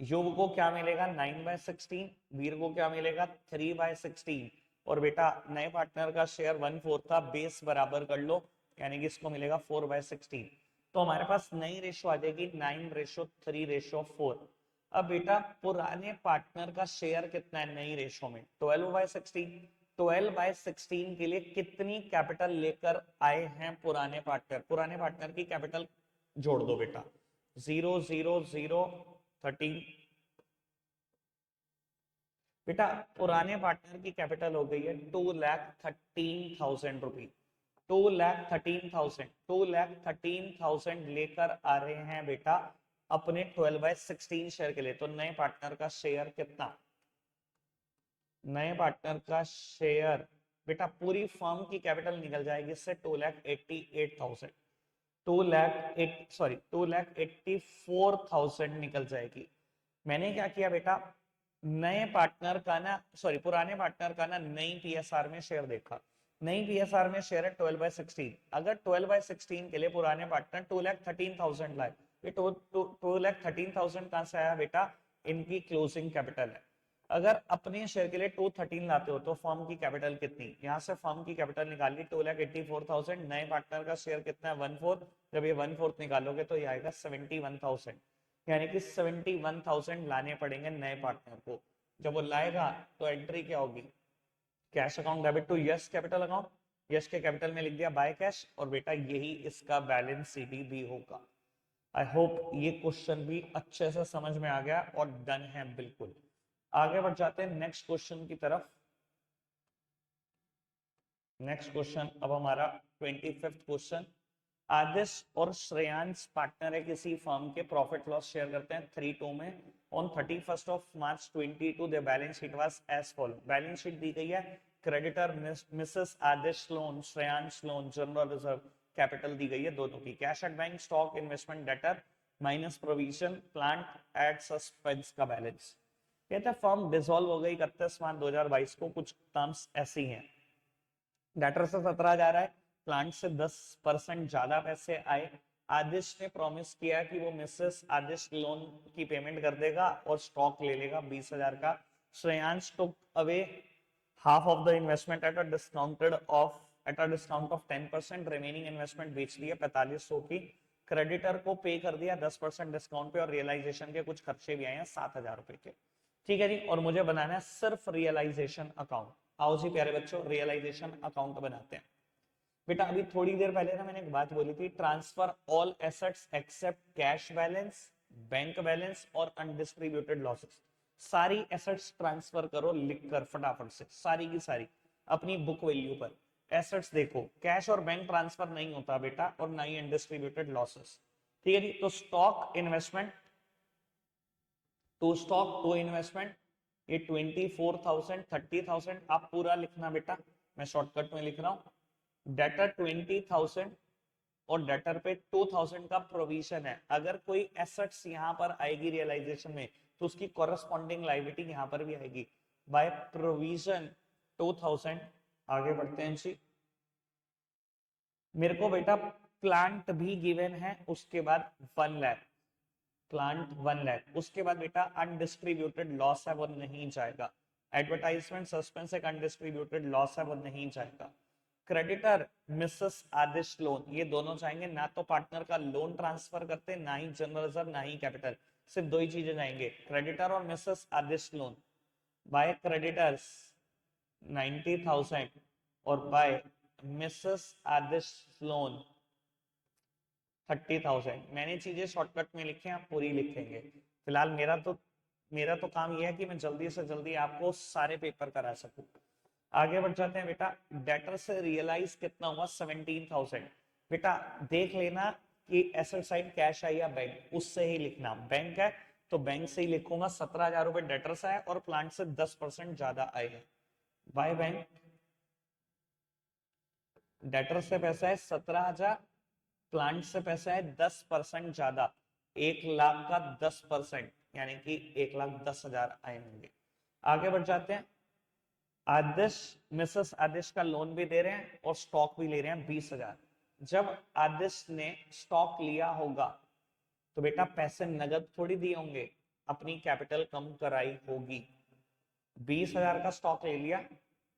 युग को क्या मिलेगा 9/16, वीर को क्या मिलेगा 3/16, और बेटा नए पार्टनर का शेयर 1/4 था, बेस बराबर कर लो, यानी कि इसको मिलेगा 4/16। तो हमारे पास नई रेशो आ जाएगी 9:3:4। अब बेटा पुराने पार्टनर का शेयर कितना है नई रेशो में, 12/16। 12/16 के लिए कितनी कैपिटल लेकर आए हैं पुराने पार्टनर, पुराने पार्टनर की कैपिटल जोड़ दो बेटा, 00013। बेटा पुराने पार्टनर की कैपिटल हो गई है 2,13,000 रुपी, 2,13,000, 2,13,000 लेकर आ रहे हैं बेटा अपने 12/16 शेयर के लिए। तो नए पार्टनर का शेयर कितना, नए पार्टनर का शेयर बेटा पूरी फर्म की कैपिटल निकल जाएगी इससे 2,88,000, 2,84,000 निकल जाएगी। मैंने क्या किया बेटा, नए पार्टनर का ना, सॉरी पुराने पार्टनर का ना नई पीएसआर में शेयर देखा। नई पीएसआर में शेयर है 12/16। अगर 12/16 के लिए पुराने पार्टनर 2,13,000 लाए, ये 2,13,000 कहां से आया बेटा, इनकी क्लोजिंग कैपिटल है। अगर अपने शेयर के लिए 213 लाते हो तो फर्म की कैपिटल कितनी, यहां से फर्म की कैपिटल निकाली 2,84,000, नए पार्टनर का शेयर कितना है 1/4, जब ये 1/4 निकालोगे तो ये आएगा 71,000, यानी कि 71,000 लाने पड़ेंगे नए पार्टनर को। जब वो लाएगा तो एंट्री क्या होगी, cash account debit to yes capital account, yes के कैपिटल में लिख दिया बाय कैश, और बेटा यही इसका बैलेंस शीट भी होगा। आई होप ये क्वेश्चन भी अच्छे से समझ में आ गया और डन है बिल्कुल। आगे बढ़ जाते हैं नेक्स्ट क्वेश्चन की तरफ। नेक्स्ट क्वेश्चन अब हमारा 25th क्वेश्चन। आदिश और श्रेयांश पार्टनर है किसी फर्म के, प्रॉफिट लॉस शेयर करते हैं 3:2 में। On 31st of March 22 the balance sheet was as follow. Balance sheet दी गई है, creditor Mrs Aadish loan, Shreyansh loan, general reserve, capital दी गई है दोनों की। Cash at bank, stock, investment, debtor minus provision, plant at suspense का बैलेंस। कहते हैं फर्म डिसॉल्व हो गई 31 मार्च 2022 को, कुछ टर्म्स ऐसी हैं, डेटर से 17 जा रहा है, प्लांट से 10% ज्यादा पैसे आए। आदिश ने प्रॉमिस किया कि वो मिसेस आदिश लोन की पेमेंट कर देगा और स्टॉक ले लेगा 20,000 का। Shreyansh took away half of the investment at a discount of 10%, remaining investment बेच दी है 4500 की। क्रेडिटर को पे कर दिया 10% डिस्काउंट पे, और रियलाइजेशन के कुछ खर्चे भी आए हैं 7,000 रुपए के। ठीक है जी, और मुझे बनाना है सिर्फ रियलाइजेशन अकाउंट। आओ जी प्यारे बच्चों रियलाइजेशन अकाउंट बनाते हैं। बेटा अभी थोड़ी देर पहले ना मैंने एक बात बोली थी, transfer all assets except cash balance, bank balance और अनडिस्ट्रीब्यूटेड लॉसेस। सारी एसेट्स ट्रांसफर करो लिखकर फटाफट से, सारी की सारी अपनी बुक वैल्यू पर। एसेट्स देखो, कैश और बैंक ट्रांसफर नहीं होता बेटा, और ना ही अनडिस्ट्रीब्यूटेड लॉसेस। ठीक है जी, तो stock investment, to stock to investment, ये 24,000 30,000 आप पूरा लिखना बेटा, मैं शॉर्टकट में लिख रहा हूं। डेटर 20,000 और डेटर पे 2,000 का प्रोविजन है। अगर कोई एसेट्स यहाँ पर आएगी रियलाइजेशन में तो उसकी कॉरेस्पॉन्डिंग लायबिलिटी यहाँ पर भी आएगी बाय प्रोविजन 2,000। आगे बढ़ते हैं जी। मेरे को बेटा प्लांट भी गिवन है, उसके बाद 1 लाख, प्लांट 1 लाख, उसके बाद बेटा अनडिस्ट्रीब्यूटेड लॉस है वो नहीं जाएगा। एडवर्टाइजमेंट सस्पेंस एक अनडिस्ट्रीब्यूटेड लॉस है वो नहीं जाएगा। क्रेडिटर मिसेस आदिश लोन, ये दोनों जाएंगे, ना तो पार्टनर का लोन ट्रांसफर करते, ना ही जनरल रिजर्व, ना ही कैपिटल, सिर्फ दो ही चीजें जाएंगे, क्रेडिटर और Mrs Aadish loan. By creditors 90,000 और बाय मिसेस आदिश लोन 30,000। मैंने चीजें शॉर्टकट में लिखे, आप पूरी लिखेंगे। फिलहाल मेरा तो काम यह है कि मैं जल्दी से जल्दी आपको सारे पेपर करा सकूं। आगे बढ़ जाते हैं बेटा। डेटर से रियलाइज कितना हुआ 17,000। बेटा देख लेना कि एसेट साइड कैश है या बैंक, उससे ही लिखना। बैंक है तो बैंक से ही लिखूंगा, 17,000 रुपए डेटर से है और प्लांट से 10% ज्यादा आए हैं। बाय बैंक डेटर से पैसा है 17,000, प्लांट से पैसा है 10% ज्यादा, 1 लाख का 10%, यानी कि 1,10,000 आए होंगे। आगे बढ़ जाते हैं। आदिश मिसेस आदिश का लोन भी दे रहे हैं और स्टॉक भी ले रहे हैं 20,000। जब आदिश ने स्टॉक लिया होगा तो बेटा पैसे नगद थोड़ी दिए होंगे, अपनी कैपिटल कम कराई होगी। 20,000 का स्टॉक ले लिया,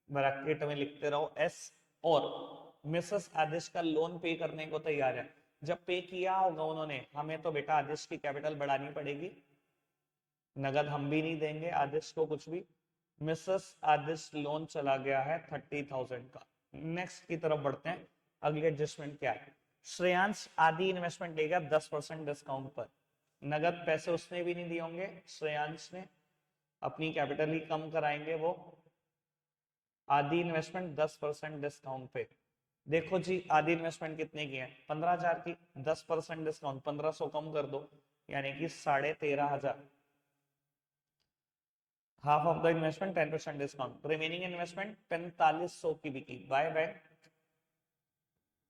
ब्रैकेट में लिखते रहो एस, और मिसेस आदिश का लोन पे करने को तैयार है। जब पे किया होगा उन्होंने, हमें तो बेटा आदिश की कैपिटल बढ़ानी पड़ेगी, नगद हम भी नहीं देंगे आदिश को कुछ भी। मिसेस आदिश लोन चला गया है 30,000 का। नेक्स्ट की तरफ बढ़ते हैं। अगली एडजस्टमेंट क्या है? श्रेयांश आदि इन्वेस्टमेंट लेगा 10% डिस्काउंट पर। नगद पैसे उसने भी नहीं दिए होंगे श्रेयांश ने, अपनी कैपिटल ही कम कराएंगे वो। आदि इन्वेस्टमेंट 10% डिस्काउंट पे। देखो जी आदि इन्वेस्टमेंट कितने की है? 15,000 की, 10% डिस्काउंट 1,500 कम कर दो, यानी कि 13,500। Half of the investment 10% discount, remaining investment 4500 की बिकी। बाय बैंक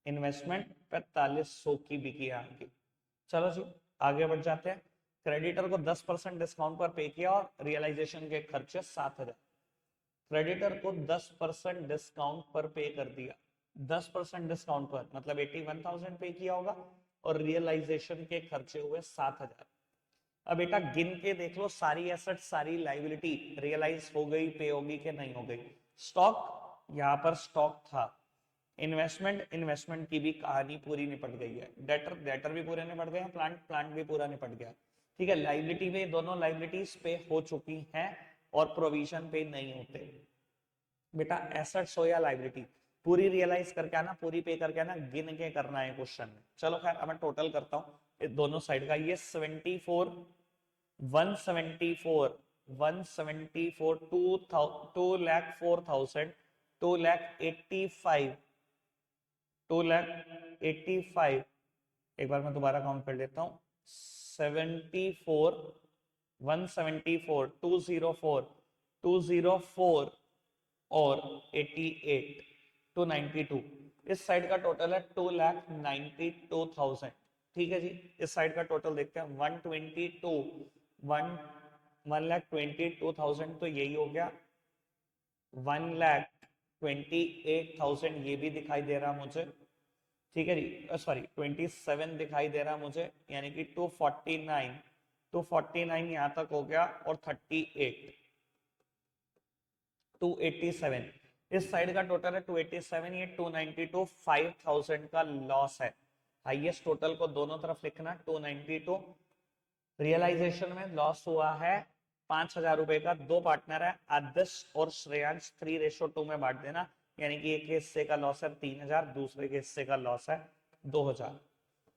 इन्वेस्टमेंट 4500 की बिकी आगे। चलो जी आगे बढ़ जाते हैं। क्रेडिटर को 10% डिस्काउंट पर पे किया और रियलाइजेशन के खर्चे 7,000। क्रेडिटर को 10% डिस्काउंट पर पे कर दिया, 10% डिस्काउंट पर मतलब 81,000 पे किया होगा और रियलाइजेशन के खर्चे हुए 7,000। अब बेटा गिन के देख लो, सारी एसेट सारी लाइबिलिटी रियलाइज हो गई, पे होगी कि नहीं हो गई। स्टॉक, यहाँ पर स्टॉक था। इन्वेस्टमेंट की भी कहानी पूरी निपट गई है। डेटर भी पूरे निपट गए हैं, प्लांट भी पूरा निपट गया। ठीक है, लाइबिलिटी में दोनों लाइबिलिटीज पे हो चुकी हैं और प्रोविजन पे नहीं होते। बेटा एसेट्स हो या लाइबिलिटी पूरी रियलाइज करके आना, पूरी पे करके आना, गिन के करना है क्वेश्चन में। चलो खैर अब मैं टोटल करता हूँ दोनों साइड का। ये 74, 174, 174, 2,04,000, 2,85,000, 2,85,000। एक बार मैं दोबारा काउंट कर लेता हूँ। 74, 174, 204, 204 और 88, 292। इस साइड का टोटल है 2,92,000। ठीक है जी, इस साइड का टोटल देखते हैं 1,22,000, तो यही हो गया 1,28,000, ये भी दिखाई दे रहा मुझे। ठीक है जी, सॉरी 27 दिखाई दे रहा मुझे, यानी कि 249, 249 यहाँ तक हो गया और 38, 287। इस साइड का टोटल है 287, ये 292, 5,000 का लॉस है। हाईएस्ट टोटल को दोनों तरफ लिखना, 292। रियलाइजेशन में लॉस हुआ है 5,000 रुपए का। दो पार्टनर है आदर्श और श्रेयांश, 3:2 में बांट देना, यानी कि एक के हिस्से का लॉस है 3,000, दूसरे के हिस्से का लॉस है 2,000।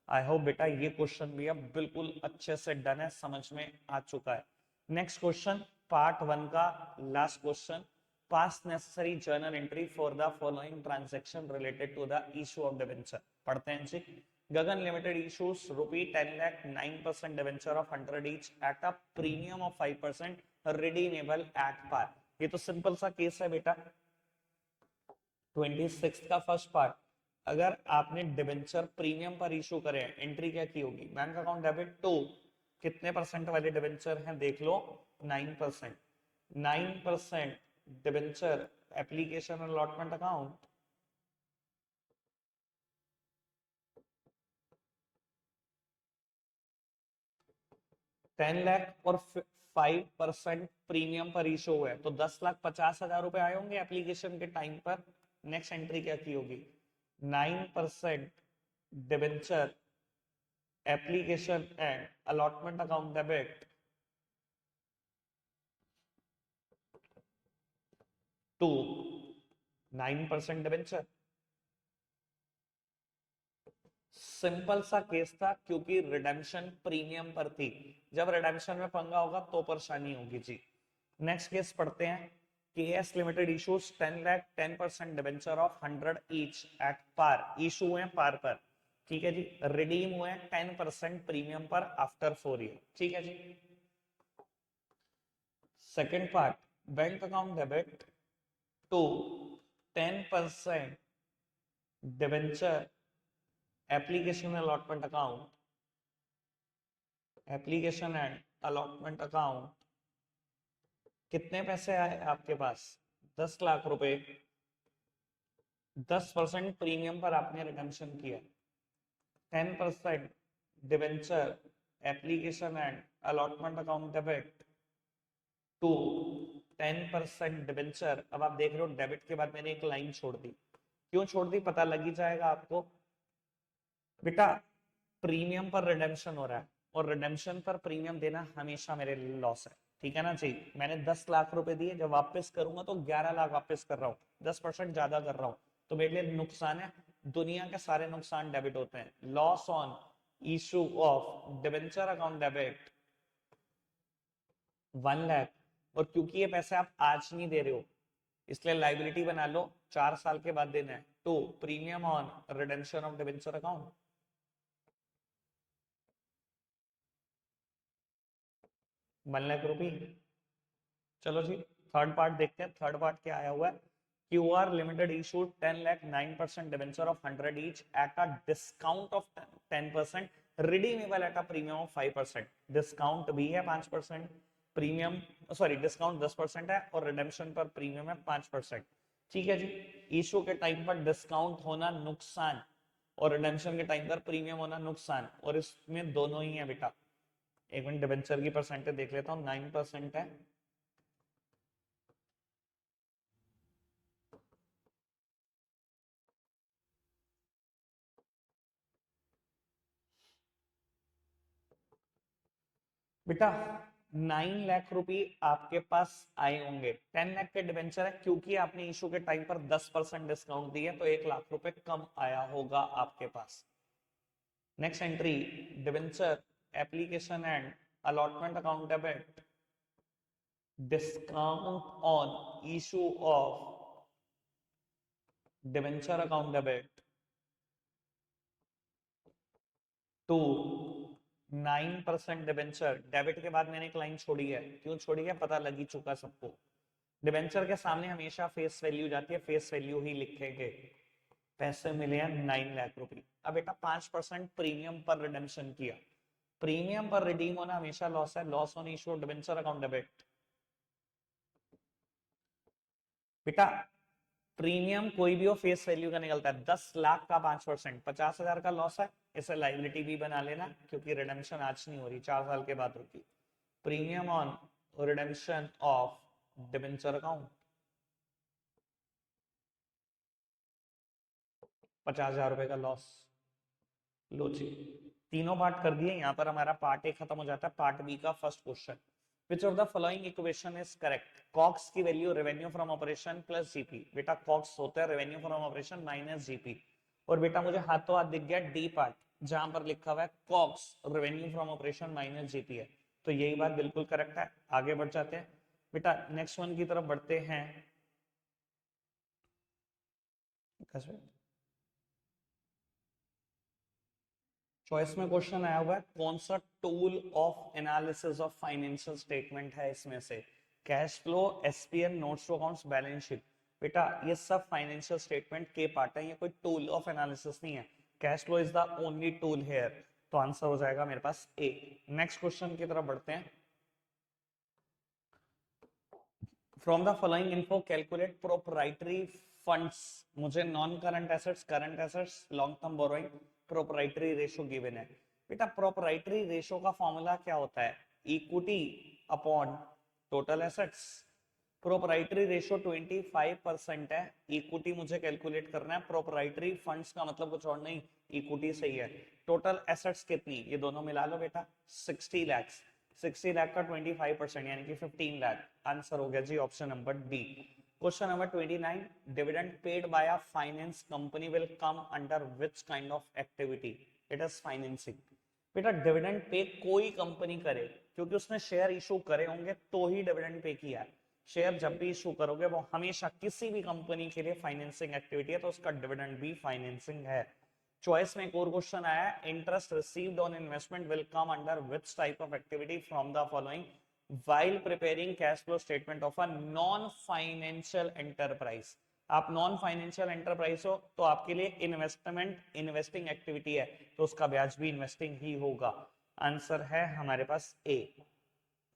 आई होप बेटा ये क्वेश्चन भी अब बिल्कुल अच्छे से डन है, समझ में आ चुका है। नेक्स्ट क्वेश्चन पार्ट 1 का last question. Pass necessary journal entry for the following transaction related to the issue of debenture. पढ़ते हैं जी। Gagan limited issues rupee 10 lakh 9% debenture of 100 each at a premium of 5% redeemable at par। ये तो सिंपल सा केस है बेटा। 26 का फर्स्ट पार्ट, अगर आपने डिबेंचर प्रीमियम पर इशू करे, एंट्री क्या की होगी, बैंक अकाउंट डेबिट टू, कितने परसेंट वाले डिबेंचर हैं देख लो, 9%। 9% debenture application allotment account, 10 lakh और 5% प्रीमियम पर इशू हुआ है, तो 10,50,000 रुपए आए होंगे एप्लीकेशन के टाइम पर। नेक्स्ट एंट्री क्या की होगी, 9% debenture application and allotment account debit to 9% debenture. Simple सा केस था, क्योंकि रिडेम्पशन प्रीमियम पर थी। जब रिडेम्पशन में पंगा होगा तो परेशानी होगी जी। नेक्स्ट केस पढ़ते हैं। KS limited issues 10 lakh 10% debenture of 100 each at par, issue हुए पार पर, ठीक है जी। रिडीम हुए 10% प्रीमियम पर आफ्टर 4 ईयर, ठीक है जी। Second part, bank account debit to 10% debenture application allotment account, application and allotment account, कितने पैसे आए आपके पास, 10 लाख रुपए। 10% प्रीमियम पर आपने रिडेम्पशन किया, 10% debenture application and allotment account debit to 10% debenture. अब आप देख रहे हो डेबिट के बाद मैंने एक लाइन छोड़ दी, क्यों छोड़ दी पता लग ही जाएगा आपको। बेटा प्रीमियम पर रिडेम्पशन हो रहा है, और रिडेम्पशन पर प्रीमियम देना हमेशा मेरे लिए लॉस है, ठीक है ना जी। मैंने 10 लाख रुपए दिए, जब वापस करूंगा तो 11 लाख वापस कर रहा हूँ, 10% ज्यादा कर रहा हूँ, तो मेरे लिए नुकसान है। दुनिया के सारे नुकसान डेबिट होते हैं। Loss on issue of debenture account debit 1 lakh, और क्योंकि ये पैसे आप आज नहीं दे रहे हो इसलिए लाइबिलिटी बना लो, 4 साल के बाद देना है। To premium on redemption of debenture account 1 lakh रुपए। चलो जी थर्ड पार्ट देखते हैं। थर्ड पार्ट क्या आया हुआ है, QR limited issued 10 lakh 9% debenture of 100 each at a discount of 10%, redeemable at a premium of 5%। Discount भी है 5%, प्रीमियम सॉरी डिस्काउंट 10% है और रिडेम्पशन पर प्रीमियम है 5%, ठीक है जी। इशू के टाइम पर डिस्काउंट होना नुकसान और रिडेम्पशन के टाइम पर प्रीमियम होना नुकसान, और इसमें दोनों ही है बेटा। एक मिनट डिबेंचर की परसेंटेज देख लेता हूँ, 9% है। बेटा 9 लाख रुपए आपके पास आए होंगे, 10 लाख के डिबेंचर है, क्योंकि आपने इशू के टाइम पर 10% डिस्काउंट दिया तो 1 लाख रुपए कम आया होगा आपके पास। Next entry, debenture application and allotment account debit discount on issue of debenture account debit to 9% debenture. Debit के बाद मैंने एक लाइन छोड़ी है, क्यों छोड़ी है पता लग ही चुका सबको। डिबेंचर के सामने हमेशा फेस वैल्यू जाती है, फेस वैल्यू ही लिखेंगे। पैसे मिले हैं 9 लाख रुपए। अब बेटा 5% प्रीमियम पर रिडेम्पशन किया, प्रीमियम पर रिडीम होना हमेशा लॉस है, loss on issue debenture account debit. बेटा प्रीमियम कोई भी हो फेस वैल्यू का निकलता है, 10 लाख का 5%, 50,000 का लॉस है, इसे लाइबिलिटी भी बना लेना, क्योंकि रिडेम्पशन आज नहीं हो रही, 4 साल के बाद होगी। Premium on redemption of debenture account 50,000 रुपए का लॉस। लो जी तीनों पार्ट कर दिए, यहाँ पर हमारा पार्ट ए खत्म हो जाता है। पार्ट बी का first question, which of the following equation is correct. COGS की value revenue from operation plus GP. बेटा कॉक्स होता है revenue from operation minus GP, और बेटा मुझे हाथों हाथ दिख गया डी पार्ट, जहां पर लिखा हुआ है COGS revenue from operation minus GP है, तो यही बात बिल्कुल करेक्ट है। आगे बढ़ जाते हैं बेटा, नेक्स्ट वन की तरफ बढ़ते हैं। चॉइस में क्वेश्चन आया हुआ है, कौन सा tool of analysis of financial statement है इसमें से, cash flow, SPN, notes to accounts, balance sheet. बेटा ये सब फाइनेंशियल स्टेटमेंट के पार्ट है, ये कोई टूल ऑफ एनालिसिस नहीं है। Cash flow is the only tool here, तो आंसर हो जाएगा मेरे पास ए। नेक्स्ट क्वेश्चन की तरफ बढ़ते हैं। From the following info calculate proprietary funds. मुझे non current assets, current assets, long term borrowing, proprietary ratio given है। बेटा प्रोप्राइटरी रेशो का फॉर्मूला क्या होता है? Equity upon total assets. Proprietary ratio 25% है, इक्विटी मुझे कैलकुलेट करना है, प्रोप्राइटरी फंड्स का मतलब कुछ और नहीं, इक्विटी सही है। टोटल एसेट्स कितनी, ये दोनों मिला लो बेटा, 60 लाख। 60 लाख का 25% यानी कि 15 लाख। आंसर हो गया जी option number D. Question number 29, dividend paid by a finance company will come under which kind of activity? It is financing. बेटा डिविडेंड पे कोई कंपनी करे, क्योंकि उसने शेयर इशू करे होंगे तो ही डिविडेंड पे किया है। शेयर जब भी इशू करोगे वो हमेशा किसी भी कंपनी के लिए फाइनेंसिंग एक्टिविटी है, तो उसका डिविडेंड भी फाइनेंसिंग है। चॉइस में एक और क्वेश्चन आया है, interest received on investment will come under which type of activity from the following while preparing cash flow statement of a non financial enterprise? आप नॉन फाइनेंशियल एंटरप्राइज हो तो आपके लिए इन्वेस्टमेंट इन्वेस्टिंग एक्टिविटी है, तो उसका ब्याज भी इन्वेस्टिंग ही होगा। आंसर है हमारे पास A.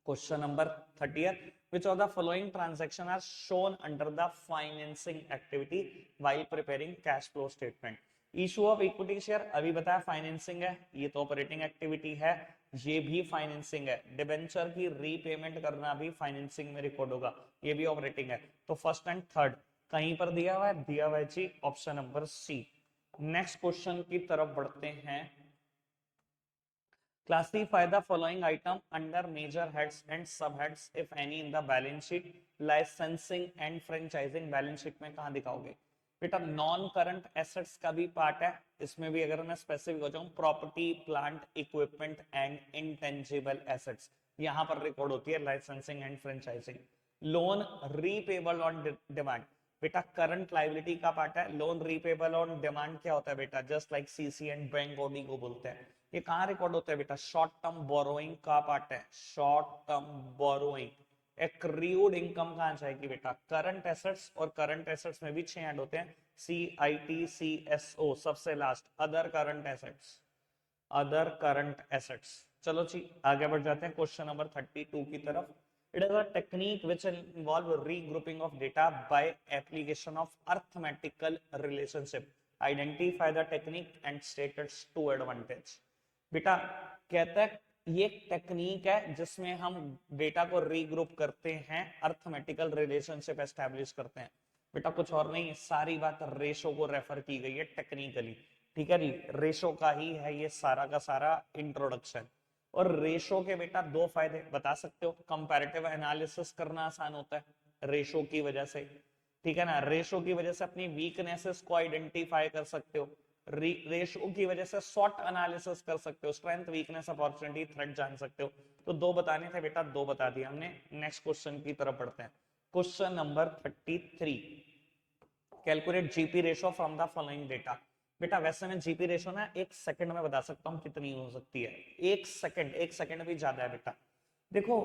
Question number 30, which of the following transaction are shown under the financing activity while preparing cash flow statement? Issue of equity share अभी बताया फाइनेंसिंग है, ये तो ऑपरेटिंग एक्टिविटी है, ये भी फाइनेंसिंग है। डिबेंचर की रीपेमेंट करना भी फाइनेंसिंग में रिकॉर्ड होगा, ये भी ऑपरेटिंग है। तो फर्स्ट एंड थर्ड कहीं पर दिया हुआ है, दिया हुआ है जी option number C. Next question की तरफ बढ़ते हैं। Classify the following item under major heads and subheads if any in the balance sheet. Licensing and franchising balance sheet में कहाँ दिखाओगे? बेटा नॉन करंट एसेट्स का भी पार्ट है, इसमें भी अगर मैं स्पेसिफिक हो जाऊं, property plant equipment and intangible assets यहां पर रिकॉर्ड होती है licensing and franchising. Loan repayable on demand, बेटा करंट लाइबिलिटी का पार्ट है। लोन रीपेबल ऑन डिमांड क्या होता है बेटा? Just like CC and bank body को बोलते हैं। ये कहाँ रिकॉर्ड होता है बेटा? शॉर्ट टर्म बोरोइंग का पार्ट है, short term borrowing. Accrued income कहाँ जाएगी बेटा? करंट एसेट्स, और करंट एसेट्स में भी 6 ऐड होते हैं, CITCSO सबसे last, other current assets, other current assets. चलो जी आगे बढ़ जाते हैं क्वेश्चन नंबर 32 की तरफ। It is a technique which involve regrouping of data by application of arithmetical relationship. Identify the technique and state its two advantage. बेटा कहता है ये एक टेक्निक है जिसमें हम डेटा को रीग्रुप करते हैं, अर्थमेटिकल रिलेशनशिप एस्टेब्लिश करते हैं। बेटा कुछ और नहीं, सारी बात रेशो को रेफर की गई है टेक्निकली। ठीक है जी, रेशो का ही है ये सारा का सारा इंट्रोडक्शन। और रेशो के बेटा दो फायदे बता सकते हो, कंपैरेटिव एनालिसिस करना आसान होता है रेशो की वजह से। ठीक है ना, रेशो की वजह से अपनी वीकनेसेस को आइडेंटिफाई कर सकते हो, रेशो की वजह से शॉर्ट एनालिसिस कर सकते हो, स्ट्रेंथ वीकनेस अपॉर्चुनिटी थ्रेट जान सकते हो। तो दो बताने थे बेटा, दो बता दिया हमने। नेक्स्ट क्वेश्चन की तरफ बढ़ते हैं। Question number 33, calculate GP ratio from the following data. बेटा वैसे मैं जीपी रेशो ना एक सेकंड में बता सकता हूँ कितनी हो सकती है, एक सेकंड भी ज्यादा है बेटा। देखो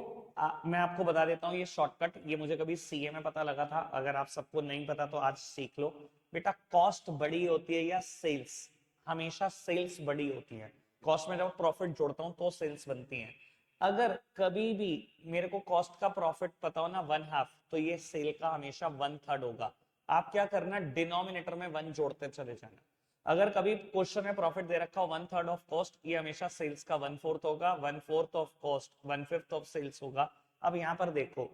मैं आपको बता देता हूँ ये शॉर्टकट, ये मुझे कभी सीए में पता लगा था, अगर आप सबको नहीं पता तो आज सीख लो। बेटा कॉस्ट बड़ी होती है या सेल्स? हमेशा सेल्स बड़ी होती है। कॉस्ट में जब प्रॉफिट जोड़ता हूं तो सेल्स बनती है। अगर कभी भी मेरे को कॉस्ट का प्रॉफिट पता हो ना 1/2, तो ये सेल का हमेशा 1/3 होगा। आप क्या करना, डिनोमिनेटर में 1 जोड़ते चले जाना। अगर कभी क्वेश्चन में प्रॉफिट दे रखा हो 1/3 ऑफ कॉस्ट, ये हमेशा सेल्स का 1/4 होगा, 1/4 ऑफ कॉस्ट 1/5 ऑफ सेल्स होगा। अब यहां पर देखो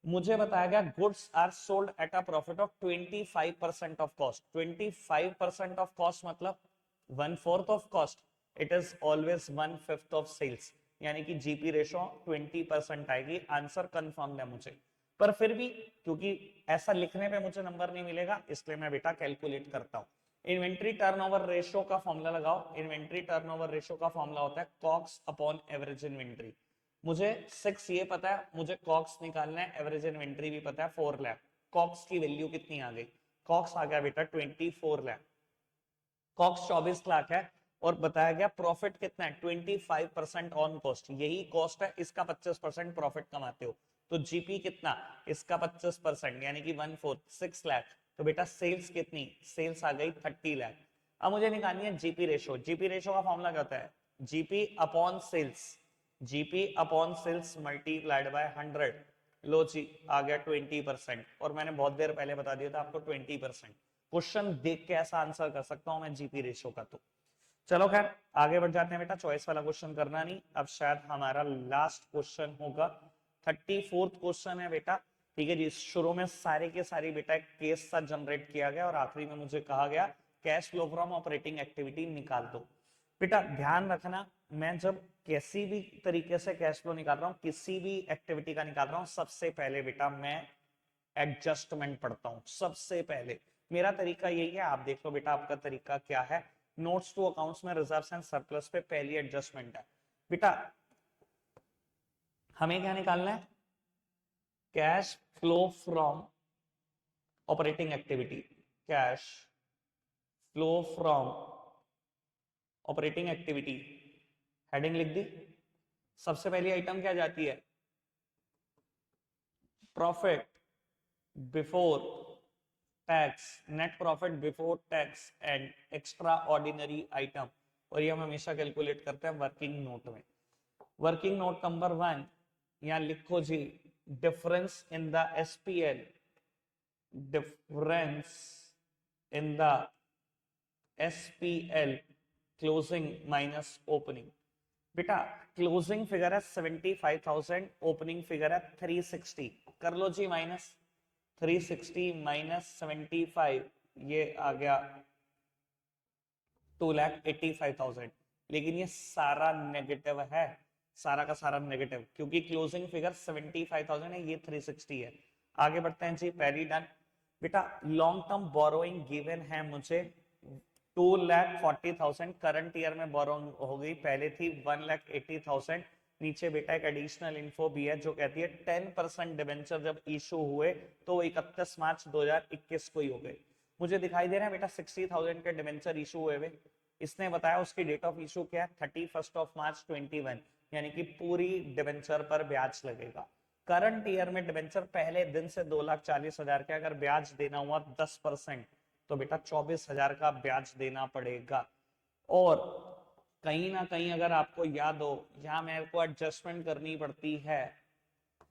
मुझे बताया गया goods are sold at a profit of 25% of cost. 25% of cost मतलब 1/4 of cost, it is always 1/5 of sales, यानी कि जीपी रेशो 20% आएगी। आंसर कंफर्म है मुझे, पर फिर भी क्योंकि ऐसा लिखने पे मुझे नंबर नहीं मिलेगा इसलिए मैं बेटा कैलकुलेट करता हूं। इन्वेंट्री टर्नओवर रेशो का फॉर्मूला लगाओ। इन्वेंट्री टर्नओवर रेशो का फॉर्मूला होता है कॉक्स अपॉन एवरेज इन्वेंट्री। मुझे 6 ये पता है, मुझे कॉक्स निकालना है, एवरेज इन्वेंट्री भी पता है 4 लाख। कॉक्स की वैल्यू कितनी आ गई? कॉक्स आ गया बेटा 24 लाख। कॉक्स 24 लाख है और बताया गया प्रॉफिट कितना है 25% ऑन कॉस्ट, यही कॉस्ट है, इसका 25% प्रॉफिट कमाते हो। तो जीपी कितना, इसका 25% यानी कि 1/4 6 लाख। तो बेटा सेल्स कितनी, सेल्स आ गई 30 लाख। अब मुझे निकालनी है जीपी रेशो। जीपी रेशो का फॉर्मूला क्या होता है, GP upon sales, GP upon sales multiplied by 100। लो जी आ गया 20%, और मैंने बहुत देर पहले बता दिया था आपको 20%। क्वेश्चन देख के ऐसा आंसर कर सकता हूं मैं जीपी रेशो का। तो चलो खैर आगे बढ़ जाते हैं बेटा, चॉइस वाला क्वेश्चन करना नहीं, अब शायद हमारा लास्ट क्वेश्चन होगा। 34th क्वेश्चन है बेटा, ठीक है जी। शुरू में सारे के सारी बेटा एक केस सा जनरेट किया गया और आखिरी में मुझे कहा गया cash flow from operating activity निकाल दो। बेटा ध्यान रखना, मैं जब किसी भी तरीके से कैश फ्लो निकाल रहा हूँ, किसी भी एक्टिविटी का निकाल रहा हूँ, सबसे पहले बेटा मैं एडजस्टमेंट पढ़ता हूँ। सबसे पहले मेरा तरीका यही है, आप देख लो बेटा आपका तरीका क्या है। नोट्स टू अकाउंट्स में रिजर्व्स एंड सरप्लस पे पहली एडजस्टमेंट है बेटा, हमें क्या निकालना है, cash flow from operating activity, cash flow from operating activity, heading लिख दी। सबसे पहली आइटम क्या जाती है, profit before tax, net profit before tax and extra ordinary item, और ये हम हमेशा कैलकुलेट करते हैं वर्किंग नोट में। वर्किंग नोट नंबर 1 यहां लिखो जी, difference in the SPL, difference in the SPL closing minus opening. बेटा क्लोजिंग फिगर है 75,000, ओपनिंग फिगर है 360, कर लो जी माइनस 360 माइनस 75, ये आ गया 2,85,000। लेकिन ये सारा नेगेटिव है, सारा का सारा नेगेटिव, क्योंकि क्लोजिंग फिगर 75,000 है, ये 360 है। आगे बढ़ते हैं जी, पहली डन। बेटा लॉन्ग टर्म बोरोइंग गिवन है मुझे 2,40,000, करंट ईयर में बोरोइंग हो गई, पहले थी 1,80,000। नीचे बेटा एक एडिशनल इन्फो भी है जो कहती है 10% डिबेंचर जब इशू हुए तो 31 मार्च 2021 को ही हो गए। मुझे दिखाई दे रहा है बेटा 60,000 के डिबेंचर इशू हुए हुए, इसने बताया उसकी डेट ऑफ इशू क्या है 31 मार्च 21, यानी कि पूरी डिबेंचर पर ब्याज लगेगा। करंट ईयर में डिबेंचर पहले दिन से 2,40,000 के अगर ब्याज देना हुआ 10%, तो बेटा 24,000 का ब्याज देना पड़ेगा। और कहीं ना कहीं अगर आपको याद हो, यहां मेरे को एडजस्टमेंट करनी पड़ती है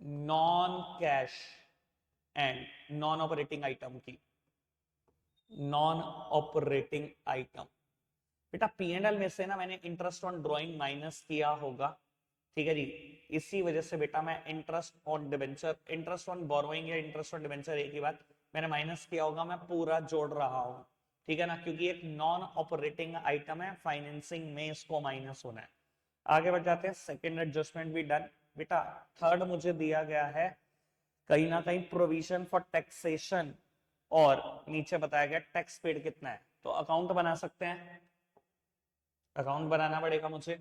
non cash and non operating item की, नॉन ऑपरेटिंग आइटम। बेटा पीएनएल में से ना मैंने इंटरेस्ट ऑन ड्रॉइंग माइनस किया होगा, ठीक है जी, इसी वजह से बेटा मैं interest on debenture, interest on borrowing या इंटरेस्ट ऑन डिबेंचर एक ही बात, मैंने माइनस किया होगा, मैं पूरा जोड़ रहा हूं, ठीक है ना, क्योंकि एक नॉन ऑपरेटिंग आइटम है, फाइनेंसिंग में इसको माइनस होना है। आगे बढ़ जाते हैं, सेकेंड एडजस्टमेंट भी डन। बेटा थर्ड मुझे दिया गया है कहीं ना कहीं प्रोविजन फॉर टैक्सेशन, और नीचे बताया गया टैक्स पेड कितना है, तो अकाउंट बना सकते हैं, अकाउंट बनाना पड़ेगा मुझे।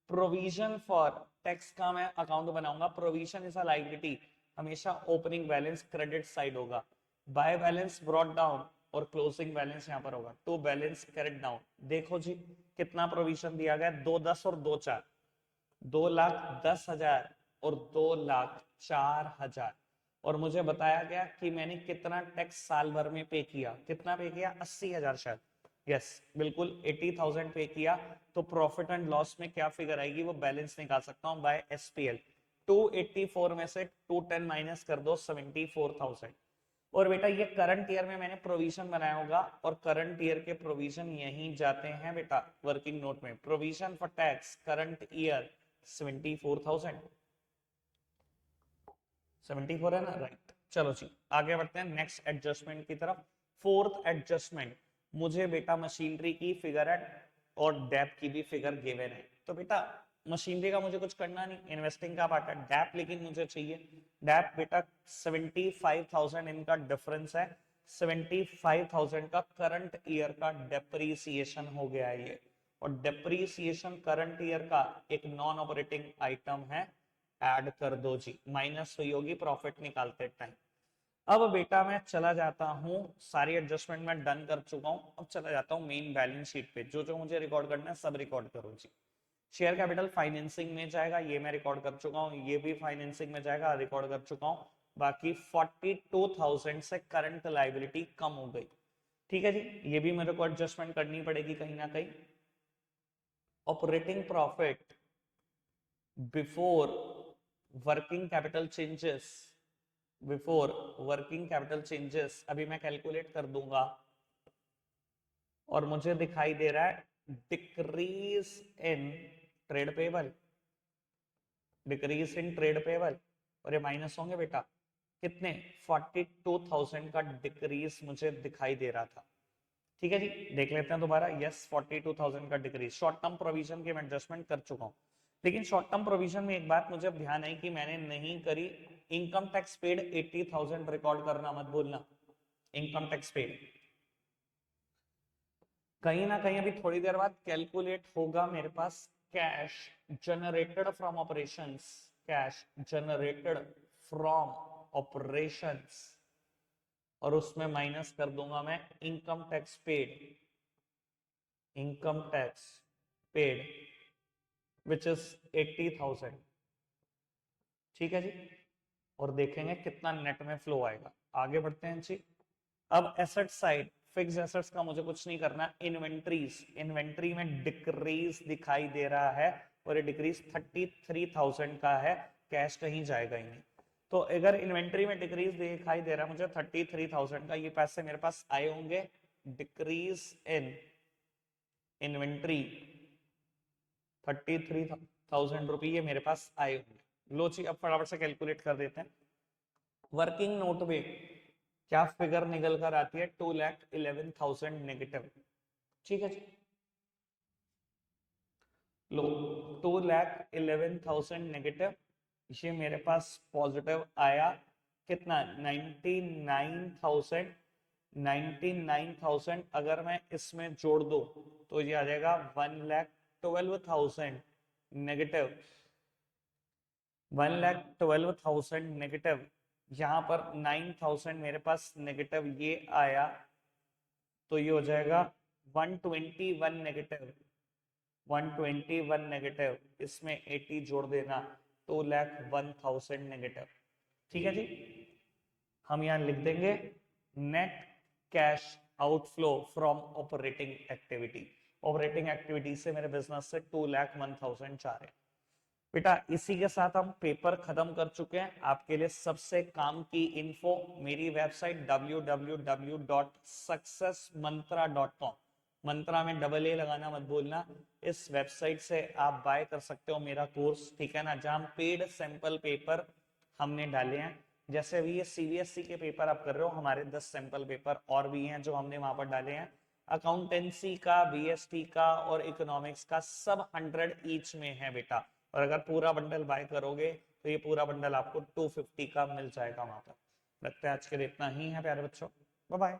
प्रोविजन फॉर टैक्स का मैं अकाउंट बनाऊंगा, प्रोविजन इज अ लायबिलिटी, हमेशा ओपनिंग बैलेंस क्रेडिट साइड होगा, बाय बैलेंस ब्रॉट डाउन और क्लोजिंग बैलेंस यहां पर होगा, टू बैलेंस कैरेट डाउन। देखो जी कितना प्रोविजन दिया गया, 2,10 और 2,4, 2,10,000 और 2,04,000, और मुझे बताया गया कि मैंने कितना टैक्स साल भर में पे किया, कितना पे किया 80,000 शायद, यस बिल्कुल 80,000 पे किया। तो प्रॉफिट एंड लॉस में क्या फिगर आएगी वो बैलेंस निकाल सकता हूं बाय एसपीएल, 284 में से 210 माइनस कर दो 74,000। और बेटा ये करंट ईयर में मैंने प्रोविजन बनाया होगा, और करंट ईयर के प्रोविजन यहीं जाते हैं बेटा वर्किंग नोट में, provision for tax current year 74,000, 74 है ना, राइट। चलो जी आगे बढ़ते हैं नेक्स्ट एडजस्टमेंट की तरफ। फोर्थ एडजस्टमेंट, मुझे बेटा मशीनरी की फिगर है और डेप की भी फिगर गिवन है, तो बेटा मशीनरी का मुझे कुछ करना नहीं, इन्वेस्टिंग का पार्ट है, डेप लेकिन मुझे चाहिए। डेप बेटा 75,000 इनका डिफरेंस है, 75,000 का करंट ईयर का डेप्रीसिएशन हो गया है ये, और डेप्रीसिएशन करंट ईयर का एक नॉन ऑपरेटिंग आइटम है, ऐड कर दो जी, माइनस हुई होगी प्रॉफिट निकालते टाइम। अब बेटा मैं चला जाता हूं, सारी एडजस्टमेंट मैं डन कर चुका हूं, अब चला जाता हूं मेन बैलेंस शीट पे, जो जो मुझे रिकॉर्ड करना है सब रिकॉर्ड करो जी। शेयर कैपिटल फाइनेंसिंग में जाएगा, ये मैं रिकॉर्ड कर चुका हूँ, ये भी फाइनेंसिंग में जाएगा, रिकॉर्ड कर चुका हूँ। बाकी 42,000 से करंट लाइबिलिटी कम हो गई। ठीक है जी, ये भी मेरे को एडजस्टमेंट करनी पड़ेगी कहीं ना कहीं। Operating profit before working capital changes, before working capital changes अभी मैं कैलकुलेट कर दूंगा और मुझे दिखाई दे रहा है decrease in trade payable, decrease in trade payable, और ये माइनस होंगे बेटा कितने, 42,000 का डिक्रीज मुझे दिखाई दे रहा था। ठीक है जी, देख लेते हैं दोबारा। यस, 42,000 का डिक्रीज। शॉर्ट टर्म प्रोविजन के मैं एडजस्टमेंट कर चुका हूं, लेकिन शॉर्ट टर्म प्रोविजन में एक बात मुझे अब ध्यान आई कि मैंने नहीं करी, इनकम टैक्स पेड 80,000 रिकॉर्ड करना मत भूलना। इनकम टैक्स पेड कहीं ना कहीं अभी थोड़ी देर बाद कैलकुलेट होगा मेरे पास cash generated from operations, cash generated from operations, और उसमें माइनस कर दूंगा मैं income tax paid, income tax paid which is 80,000। ठीक है जी, और देखेंगे कितना नेट में फ्लो आएगा। आगे बढ़ते हैं जी। अब एसेट साइड, फिक्स एसेट्स का मुझे कुछ नहीं करना। इन्वेंट्रीज, इन्वेंट्री में डिक्रीज दिखाई दे रहा है और ये डिक्रीज 33,000 का है, कैश कहीं जाएगा ही नहीं। तो अगर इन्वेंट्री में डिक्रीज दिखाई दे रहा है मुझे 33,000 का, ये पैसे मेरे पास आए होंगे डिक्रीज इन इन्वेंट्री 33,000 रुपये, ये मेरे पास आए होंगे। लो जी, अब फटाफट से कैलकुलेट कर देते हैं। वर्किंग नोट में क्या फिगर निकल कर आती है, 2,11,000 नेगेटिव। ठीक है जी, लो 2,11,000 नेगेटिव, ये मेरे पास पॉजिटिव आया कितना, 99,000। 99,000 अगर मैं इसमें जोड़ दो तो ये आ जाएगा 1,12,000 नेगेटिव, 1,12,000 नेगेटिव। यहाँ पर 9,000 मेरे पास नेगेटिव ये आया, तो ये हो जाएगा 121 नेगेटिव, 121 नेगेटिव, इसमें 80 जोड़ देना, 2,01,000 नेगेटिव। ठीक है जी, हम यहाँ लिख देंगे net cash outflow from operating activity. Operating activity से मेरे बिजनेस से 2,01,000 जा रहे हैं। बेटा इसी के साथ हम पेपर खत्म कर चुके हैं। आपके लिए सबसे काम की इन्फो मेरी वेबसाइट www.successmantra.com, मंत्रा में डबल ए लगाना मत भूलना। इस वेबसाइट से आप बाय कर सकते हो मेरा कोर्स, ठीक है ना, जहां पेड सैंपल पेपर हमने डाले हैं। जैसे अभी ये सीबीएसई के पेपर आप कर रहे हो, हमारे 10 सैंपल पेपर और भी हैं जो हमने वहां पर डाले हैं। अकाउंटेंसी का, बीएसटी का और इकोनॉमिक्स का सब 100 ईच में है बेटा, और अगर पूरा बंडल बाय करोगे तो ये पूरा बंडल आपको 250 का मिल जाएगा वहां पर। लगता है आज के लिए इतना ही है प्यारे बच्चों, बाय बाय।